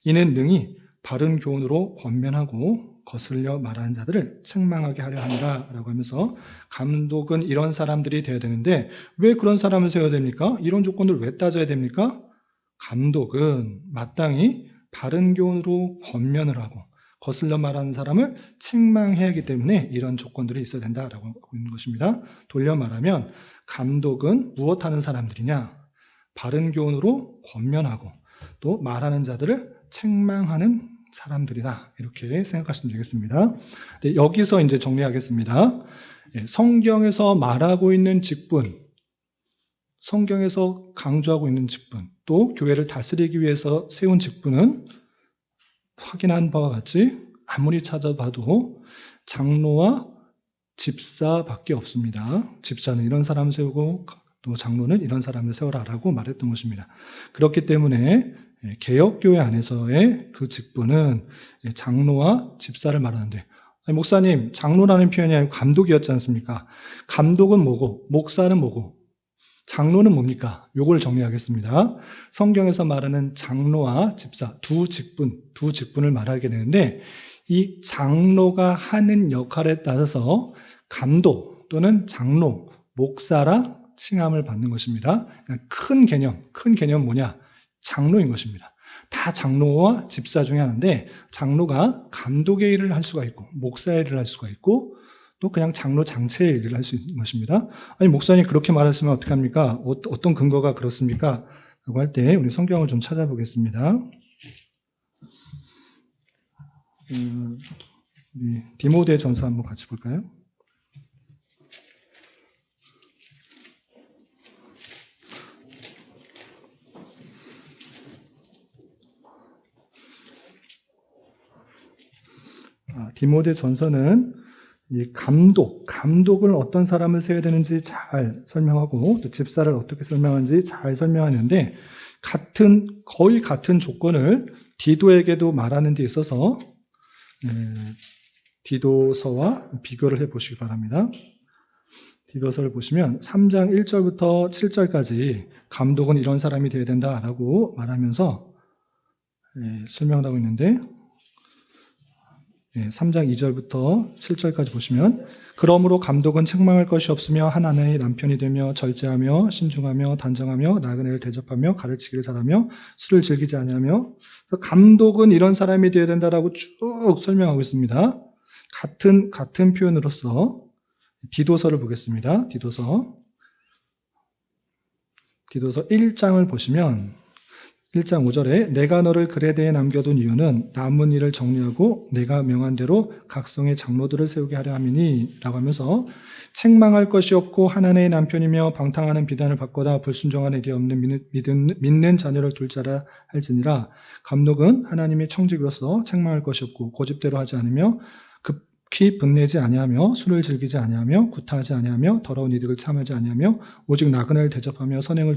이는 능히 바른 교훈으로 권면하고 거슬려 말하는 자들을 책망하게 하려 하니라 라고 하면서 감독은 이런 사람들이 되어야 되는데 왜 그런 사람을 세워야 됩니까? 이런 조건을 왜 따져야 됩니까? 감독은 마땅히 바른 교훈으로 권면을 하고 거슬려 말하는 사람을 책망해야 하기 때문에 이런 조건들이 있어야 된다라고 하고 있는 것입니다. 돌려 말하면 감독은 무엇하는 사람들이냐? 바른 교훈으로 권면하고 또 말하는 자들을 책망하는 사람들이다. 이렇게 생각하시면 되겠습니다. 여기서 이제 정리하겠습니다. 성경에서 말하고 있는 직분, 성경에서 강조하고 있는 직분, 또 교회를 다스리기 위해서 세운 직분은 확인한 바와 같이 아무리 찾아봐도 장로와 집사밖에 없습니다. 집사는 이런 사람을 세우고 또 장로는 이런 사람을 세워라라고 말했던 것입니다. 그렇기 때문에 개혁교회 안에서의 그 직분은 장로와 집사를 말하는데, 아니, 목사님, 장로라는 표현이 아니고 감독이었지 않습니까? 감독은 뭐고 목사는 뭐고 장로는 뭡니까? 요걸 정리하겠습니다. 성경에서 말하는 장로와 집사 두 직분을 말하게 되는데 이 장로가 하는 역할에 따라서 감독 또는 장로, 목사라 칭함을 받는 것입니다. 큰 개념 뭐냐? 장로인 것입니다. 다 장로와 집사 중에 하나인데 장로가 감독의 일을 할 수가 있고 목사의 일을 할 수가 있고 또 그냥 장로 장체의 일을 할 수 있는 것입니다. 아니 목사님 그렇게 말하시면 어떡합니까? 어떤 근거가 그렇습니까? 라고 할 때 우리 성경을 좀 찾아보겠습니다. 우리 디모데 전서 한번 같이 볼까요? 디모데 전서는 이 감독을 어떤 사람을 세워야 되는지 잘 설명하고 또 집사를 어떻게 설명하는지 잘 설명하는데 거의 같은 조건을 디도에게도 말하는 데 있어서 디도서와 비교를 해보시기 바랍니다. 디도서를 보시면 3장 1절부터 7절까지 감독은 이런 사람이 되어야 된다라고 말하면서 설명을 하고 있는데 3장 2절부터 7절까지 보시면 그러므로 감독은 책망할 것이 없으며 한 아내의 남편이 되며 절제하며 신중하며 단정하며 나그네를 대접하며 가르치기를 잘하며 술을 즐기지 아니하며 감독은 이런 사람이 되어야 된다라고 쭉 설명하고 있습니다. 같은 표현으로서 디도서를 보겠습니다. 디도서 1장을 보시면 1장 5절에 내가 너를 그레데에 남겨둔 이유는 남은 일을 정리하고 내가 명한 대로 각성의 장로들을 세우게 하려 함이니 라고 하면서 책망할 것이 없고 하나님의 남편이며 방탕하는 비단을 받거나 불순종하는 일이 없는 믿는 자녀를 둘 자라 할지니라. 감독은 하나님의 청직으로서 책망할 것이 없고 고집대로 하지 않으며 급히 분내지 아니하며 술을 즐기지 아니하며 구타하지 아니하며 더러운 이득을 참하지 아니하며 오직 나그네를 대접하며 선행을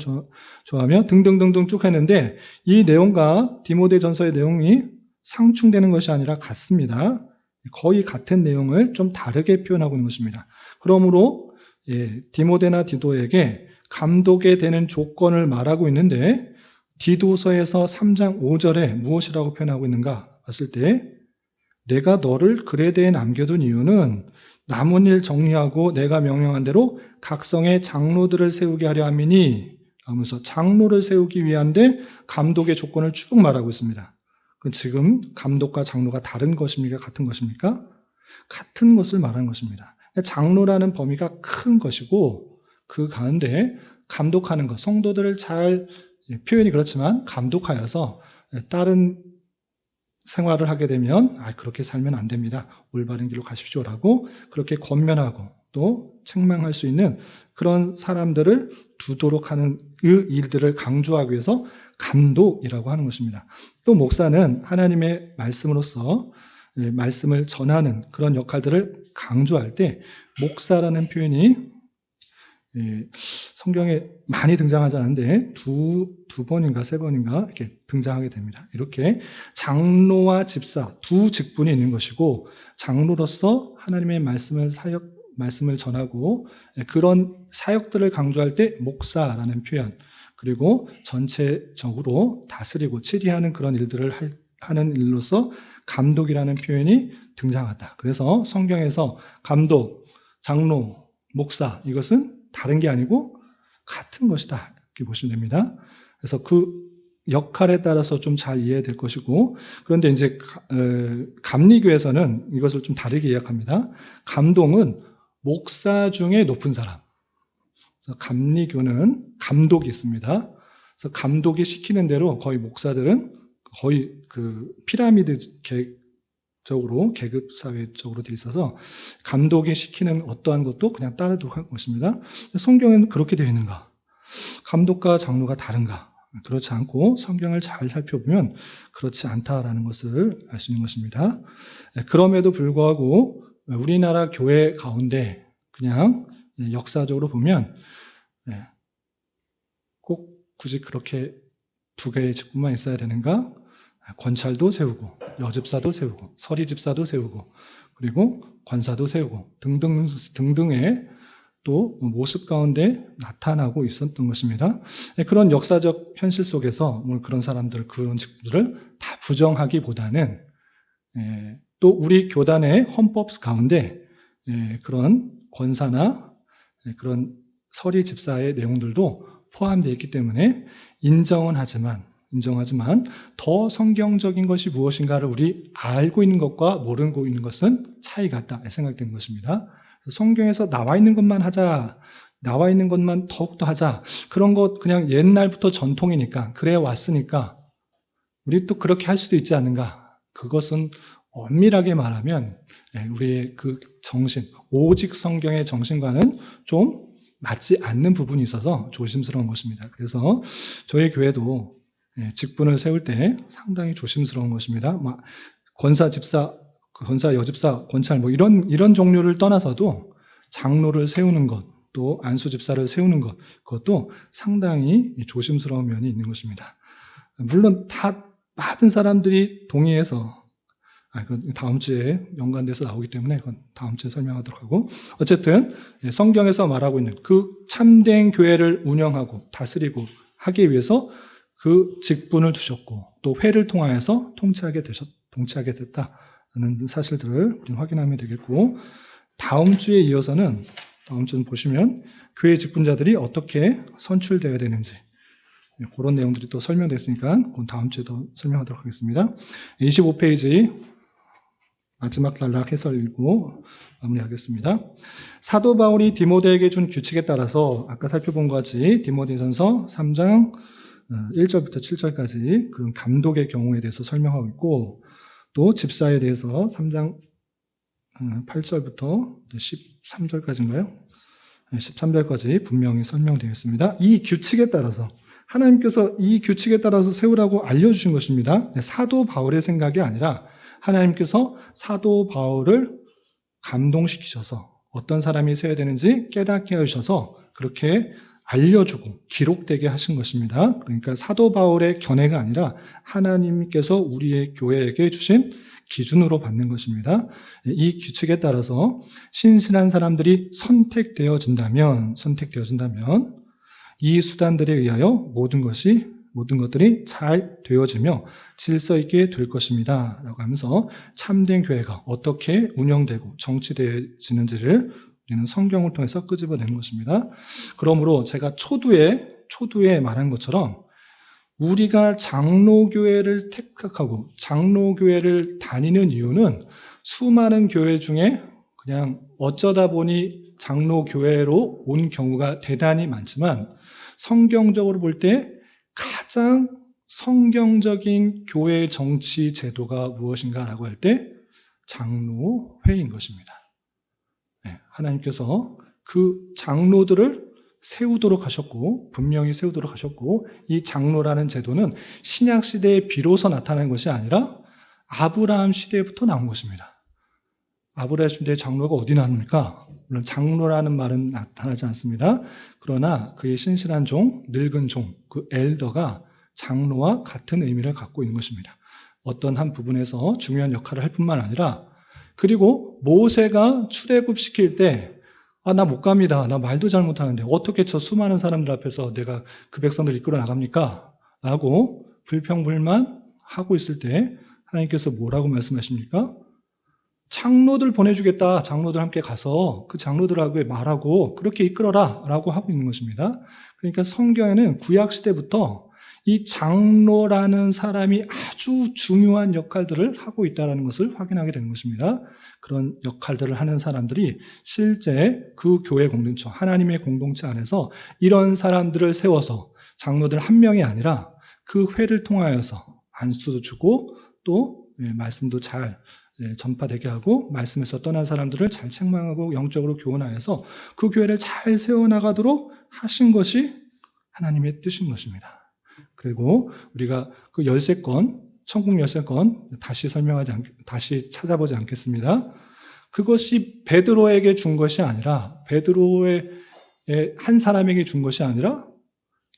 좋아하며 등등등등 쭉 했는데 이 내용과 디모데전서의 내용이 상충되는 것이 아니라 같습니다. 거의 같은 내용을 좀 다르게 표현하고 있는 것입니다. 그러므로 디모데나 디도에게 감독에 되는 조건을 말하고 있는데 디도서에서 3장 5절에 무엇이라고 표현하고 있는가 봤을 때 내가 너를 그레데에 남겨둔 이유는 남은 일 정리하고 내가 명령한 대로 각성의 장로들을 세우게 하려 함이니 하면서 장로를 세우기 위한데 감독의 조건을 쭉 말하고 있습니다. 지금 감독과 장로가 다른 것입니까? 같은 것입니까? 같은 것을 말하는 것입니다. 장로라는 범위가 큰 것이고 그 가운데 감독하는 것, 성도들을 잘 표현이 그렇지만 감독하여서 다른 생활을 하게 되면 그렇게 살면 안 됩니다. 올바른 길로 가십시오라고 그렇게 권면하고 또 책망할 수 있는 그런 사람들을 두도록 하는 그 일들을 강조하기 위해서 감독이라고 하는 것입니다. 또 목사는 하나님의 말씀으로서 말씀을 전하는 그런 역할들을 강조할 때 목사라는 표현이 성경에 많이 등장하지 않는데 두 번인가 세 번인가 이렇게 등장하게 됩니다. 이렇게 장로와 집사 두 직분이 있는 것이고 장로로서 하나님의 말씀을 전하고 그런 사역들을 강조할 때 목사라는 표현 그리고 전체적으로 다스리고 치리하는 그런 일들을 할 하는 일로서 감독이라는 표현이 등장한다. 그래서 성경에서 감독, 장로, 목사 이것은 다른 게 아니고 같은 것이다. 이렇게 보시면 됩니다. 그래서 그 역할에 따라서 좀 잘 이해될 것이고, 그런데 이제 감리교에서는 이것을 좀 다르게 이야기합니다. 감독은 목사 중에 높은 사람. 그래서 감리교는 감독이 있습니다. 그래서 감독이 시키는 대로 거의 목사들은 거의 그 피라미드 적으로 계급 사회적으로 돼 있어서 감독이 시키는 어떠한 것도 그냥 따르도록 할 것입니다. 성경에는 그렇게 되어 있는가? 감독과 장로가 다른가? 그렇지 않고 성경을 잘 살펴보면 그렇지 않다라는 것을 알 수 있는 것입니다. 그럼에도 불구하고 우리나라 교회 가운데 그냥 역사적으로 보면 꼭 굳이 그렇게 두 개의 직분만 있어야 되는가? 권찰도 세우고 여집사도 세우고 서리집사도 세우고 그리고 관사도 세우고 등등의 또 모습 가운데 나타나고 있었던 것입니다. 그런 역사적 현실 속에서 그런 사람들, 그런 직분들을 다 부정하기보다는 또 우리 교단의 헌법 가운데 그런 권사나 그런 서리 집사의 내용들도 포함되어 있기 때문에 인정은 하지만 더 성경적인 것이 무엇인가를 우리 알고 있는 것과 모르고 있는 것은 차이가 있다 생각되는 것입니다. 성경에서 나와 있는 것만 하자, 나와 있는 것만 더욱더 하자, 그런 것 그냥 옛날부터 전통이니까 그래 왔으니까 우리 또 그렇게 할 수도 있지 않는가. 그것은 엄밀하게 말하면 우리의 그 정신, 오직 성경의 정신과는 좀 맞지 않는 부분이 있어서 조심스러운 것입니다. 그래서 저희 교회도 직분을 세울 때 상당히 조심스러운 것입니다. 권사, 집사, 권사, 여집사, 권찰 이런 종류를 떠나서도 장로를 세우는 것, 또 안수 집사를 세우는 것, 그것도 상당히 조심스러운 면이 있는 것입니다. 물론 다 많은 사람들이 동의해서 다음 주에 연관돼서 나오기 때문에 그건 다음 주에 설명하도록 하고, 어쨌든 성경에서 말하고 있는 그 참된 교회를 운영하고 다스리고 하기 위해서 그 직분을 두셨고 또 회를 통하여서 통치하게 됐다는 사실들을 우리는 확인하면 되겠고, 다음 주에 이어서는 다음 주는 보시면 교회 직분자들이 어떻게 선출되어야 되는지 그런 내용들이 또 설명됐으니까 그건 다음 주에 더 설명하도록 하겠습니다. 25페이지 마지막 단락 해설 읽고 마무리하겠습니다. 사도 바울이 디모데에게 준 규칙에 따라서 아까 살펴본 것 같이 디모데전서 3장 1절부터 7절까지 그런 감독의 경우에 대해서 설명하고 있고, 또 집사에 대해서 3장 8절부터 13절까지인가요? 13절까지 분명히 설명되어 있습니다. 이 규칙에 따라서 하나님께서 이 규칙에 따라서 세우라고 알려주신 것입니다. 사도 바울의 생각이 아니라 하나님께서 사도 바울을 감동시키셔서 어떤 사람이 세워야 되는지 깨닫게 하셔서 그렇게 알려주고 기록되게 하신 것입니다. 그러니까 사도 바울의 견해가 아니라 하나님께서 우리의 교회에게 주신 기준으로 받는 것입니다. 이 규칙에 따라서 신실한 사람들이 선택되어진다면 이 수단들에 의하여 모든 것들이 잘 되어지며 질서 있게 될 것입니다. 라고 하면서 참된 교회가 어떻게 운영되고 정치되어지는지를 우리는 성경을 통해서 끄집어내는 것입니다. 그러므로 제가 초두에 말한 것처럼 우리가 장로교회를 택하고 장로교회를 다니는 이유는 수많은 교회 중에 그냥 어쩌다 보니 장로교회로 온 경우가 대단히 많지만, 성경적으로 볼 때 가장 성경적인 교회 정치 제도가 무엇인가라고 할 때 장로회인 것입니다. 하나님께서 그 장로들을 세우도록 하셨고, 분명히 세우도록 하셨고, 이 장로라는 제도는 신약 시대에 비로소 나타난 것이 아니라 아브라함 시대부터 나온 것입니다. 아브라함 시대의 장로가 어디 나옵니까? 물론 장로라는 말은 나타나지 않습니다. 그러나 그의 신실한 종, 늙은 종, 그 엘더가 장로와 같은 의미를 갖고 있는 것입니다. 어떤 한 부분에서 중요한 역할을 할 뿐만 아니라, 그리고 모세가 출애굽시킬 때 나 못 갑니다. 나 말도 잘 못하는데 어떻게 저 수많은 사람들 앞에서 내가 그 백성들 이끌어 나갑니까? 라고 불평불만 하고 있을 때 하나님께서 뭐라고 말씀하십니까? 장로들 보내주겠다. 장로들 함께 가서 그 장로들하고 말하고 그렇게 이끌어라 라고 하고 있는 것입니다. 그러니까 성경에는 구약시대부터 이 장로라는 사람이 아주 중요한 역할들을 하고 있다는 것을 확인하게 되는 것입니다. 그런 역할들을 하는 사람들이 실제 그 교회 공동체, 하나님의 공동체 안에서 이런 사람들을 세워서 장로들 한 명이 아니라 그 회를 통하여서 안수도 주고 또 말씀도 잘 전파되게 하고 말씀에서 떠난 사람들을 잘 책망하고 영적으로 교훈하여서 그 교회를 잘 세워나가도록 하신 것이 하나님의 뜻인 것입니다. 그리고 우리가 그 13건, 천국 13건 다시 찾아보지 않겠습니다. 그것이 베드로에게 준 것이 아니라 베드로의 한 사람에게 준 것이 아니라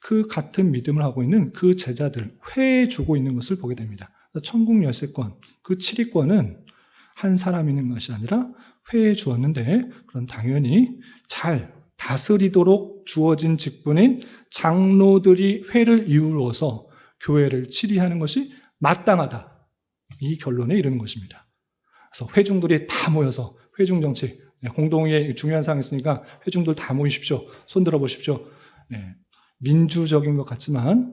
그 같은 믿음을 하고 있는 그 제자들, 회에 주고 있는 것을 보게 됩니다. 천국 13권, 그 7위권은 한 사람이 있는 것이 아니라 회에 주었는데 그건 당연히 잘 다스리도록 주어진 직분인 장로들이 회를 이루어서 교회를 치리하는 것이 마땅하다. 이 결론에 이르는 것입니다. 그래서 회중들이 다 모여서 회중정치, 공동의 중요한 사항이 있으니까 회중들 다 모이십시오. 손 들어보십시오. 민주적인 것 같지만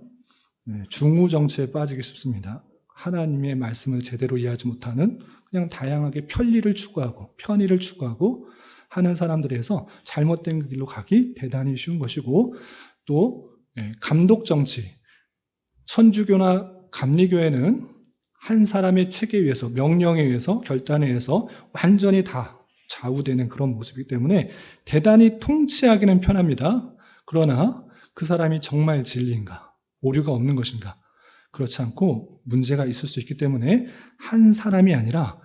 중우정치에 빠지기 쉽습니다. 하나님의 말씀을 제대로 이해하지 못하는 그냥 다양하게 편리를 추구하고 편의를 추구하고 하는 사람들에서 잘못된 길로 가기 대단히 쉬운 것이고 또 감독정치, 천주교나 감리교회는 한 사람의 책에 의해서 명령에 의해서 결단에 의해서 완전히 다 좌우되는 그런 모습이기 때문에 대단히 통치하기는 편합니다. 그러나 그 사람이 정말 진리인가? 오류가 없는 것인가? 그렇지 않고 문제가 있을 수 있기 때문에 한 사람이 아니라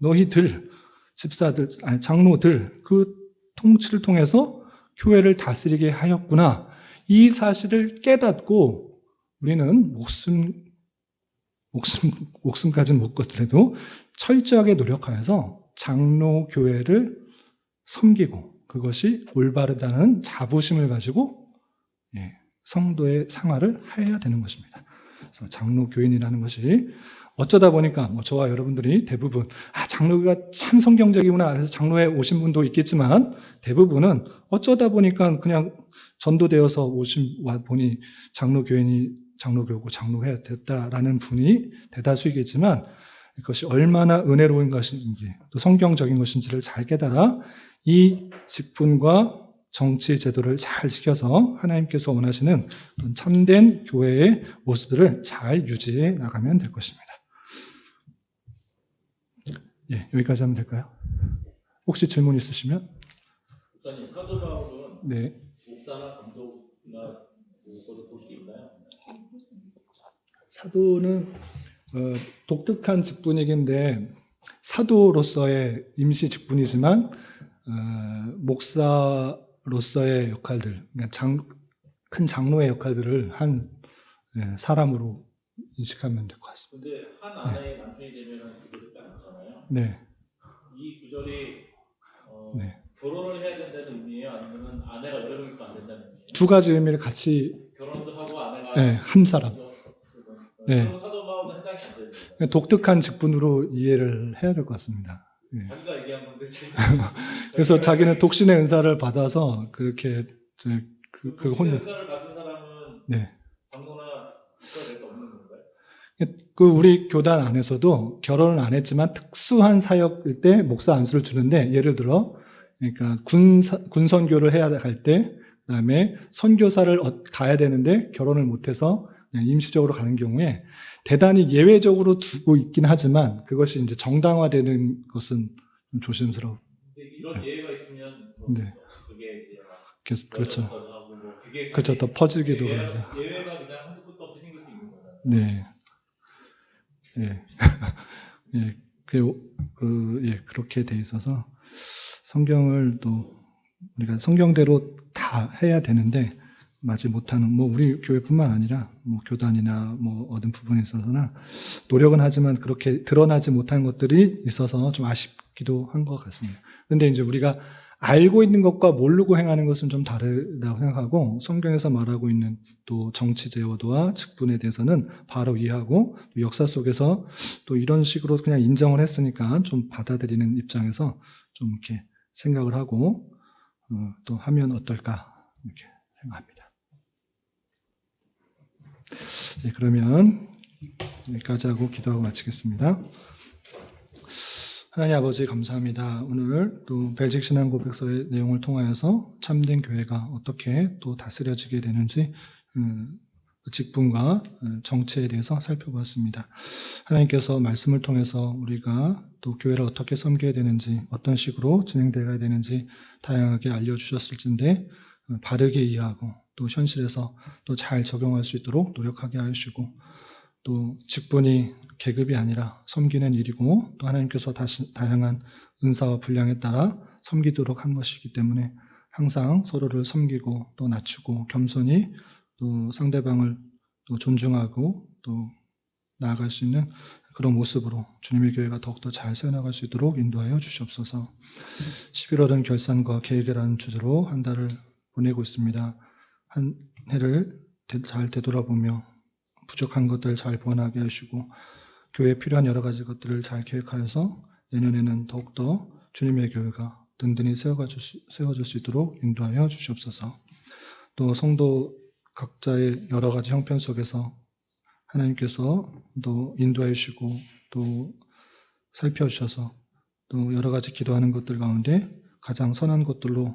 너희들, 집사들, 장로들 그 통치를 통해서 교회를 다스리게 하였구나. 이 사실을 깨닫고 우리는 목숨까지는 못 걷더라도 철저하게 노력하여서 장로 교회를 섬기고 그것이 올바르다는 자부심을 가지고 성도의 상화를 해야 되는 것입니다. 그래서 장로 교인이라는 것이 어쩌다 보니까 저와 여러분들이 대부분 장로가 참 성경적이구나 그래서 장로에 오신 분도 있겠지만 대부분은 어쩌다 보니까 그냥 전도되어서 와 보니 장로교고 장로해야 됐다라는 분이 대다수이겠지만 그것이 얼마나 은혜로운 것인지 또 성경적인 것인지를 잘 깨달아 이 직분과 정치 제도를 잘 지켜서 하나님께서 원하시는 참된 교회의 모습들을 잘 유지해 나가면 될 것입니다. 여기까지 하면 될까요? 혹시 질문 있으시면? 목사님, 사도 바울은 네. 목사나 감독이나 그것을 볼 수 있나요? 사도는 독특한 직분이긴데 사도로서의 임시 직분이지만 목사로서의 역할들, 그러니까 큰 장로의 역할들을 한 사람으로 인식하면 될 것 같습니다. 근데 한 아내의 남편이 되면 그게 딱 않잖아요. 네. 이 구절이 네. 결혼을 해야 된다는 의미예요? 아니면 아내가 여러 명 있으면 안 된다는 의미예요? 두 가지 의미를 같이 결혼도 하고 아내가 한 사람. 네. 그럼 사도 바울은 해당이 안 됩니다. 독특한 직분으로 이해를 해야 될 것 같습니다. 자기가 얘기한 건데 그래서 자기는 독신의 은사를 받아서 그렇게 독신의 은사를 받은 사람은 장로나 목사가 될 수 없는 건가요? 그 우리 교단 안에서도 결혼을 안 했지만 특수한 사역일 때 목사 안수를 주는데 예를 들어 그러니까 군선교를 해야 할 때 그다음에 선교사를 가야 되는데 결혼을 못해서 그냥 임시적으로 가는 경우에 대단히 예외적으로 두고 있긴 하지만 그것이 이제 정당화되는 것은 좀 조심스러워. 이런 예외가 있으면 그게 이제 그렇죠. 그게 그렇죠. 더 퍼지기도 그러죠. 예외가 그냥 한두 끝도 없이 생길 수 있는 거잖아요. 그렇게 돼 있어서 성경을 또 우리가 성경대로 다 해야 되는데 마지 못하는 우리 교회뿐만 아니라 교단이나 어떤 부분에 있어서나 노력은 하지만 그렇게 드러나지 못한 것들이 있어서 좀 아쉽기도 한 것 같습니다. 그런데 이제 우리가 알고 있는 것과 모르고 행하는 것은 좀 다르다고 생각하고 성경에서 말하고 있는 또 정치 제도와 직분에 대해서는 바로 이해하고 또 역사 속에서 또 이런 식으로 그냥 인정을 했으니까 좀 받아들이는 입장에서 좀 이렇게 생각을 하고 또 하면 어떨까 이렇게 생각합니다. 네, 그러면 여기까지 하고 기도하고 마치겠습니다. 하나님 아버지 감사합니다. 오늘 또 벨직 신앙 고백서의 내용을 통하여서 참된 교회가 어떻게 또 다스려지게 되는지 그 직분과 정체에 대해서 살펴보았습니다. 하나님께서 말씀을 통해서 우리가 또 교회를 어떻게 섬겨야 되는지 어떤 식으로 진행되어야 되는지 다양하게 알려주셨을 텐데 바르게 이해하고 또 현실에서 또 잘 적용할 수 있도록 노력하게 하시고 또 직분이 계급이 아니라 섬기는 일이고 또 하나님께서 다양한 은사와 분량에 따라 섬기도록 한 것이기 때문에 항상 서로를 섬기고 또 낮추고 겸손히 또 상대방을 또 존중하고 또 나아갈 수 있는 그런 모습으로 주님의 교회가 더욱더 잘 세워나갈 수 있도록 인도하여 주시옵소서. 11월은 결산과 계획이라는 주제로 한 달을 보내고 있습니다. 한 해를 잘 되돌아보며 부족한 것들을 잘 보완하게 하시고 교회에 필요한 여러 가지 것들을 잘 계획하여서 내년에는 더욱더 주님의 교회가 든든히 세워질 수 있도록 인도하여 주시옵소서. 또 성도 각자의 여러 가지 형편 속에서 하나님께서 또 인도해 주시고 또 살펴주셔서 또 여러 가지 기도하는 것들 가운데 가장 선한 것들로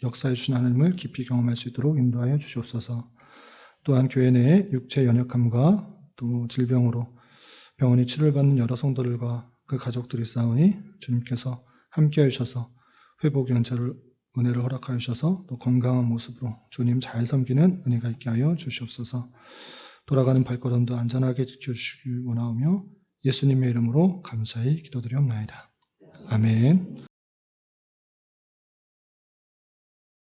역사해 주신 하나님을 깊이 경험할 수 있도록 인도하여 주시옵소서. 또한 교회 내에 육체 연약함과 또 질병으로 병원에 치료를 받는 여러 성도들과 그 가족들이 싸우니 주님께서 함께해 주셔서 회복 연체를 은혜를 허락하여 주셔서 또 건강한 모습으로 주님 잘 섬기는 은혜가 있게 하여 주시옵소서. 돌아가는 발걸음도 안전하게 지켜주시기 원하오며 예수님의 이름으로 감사히 기도드리옵나이다. 아멘.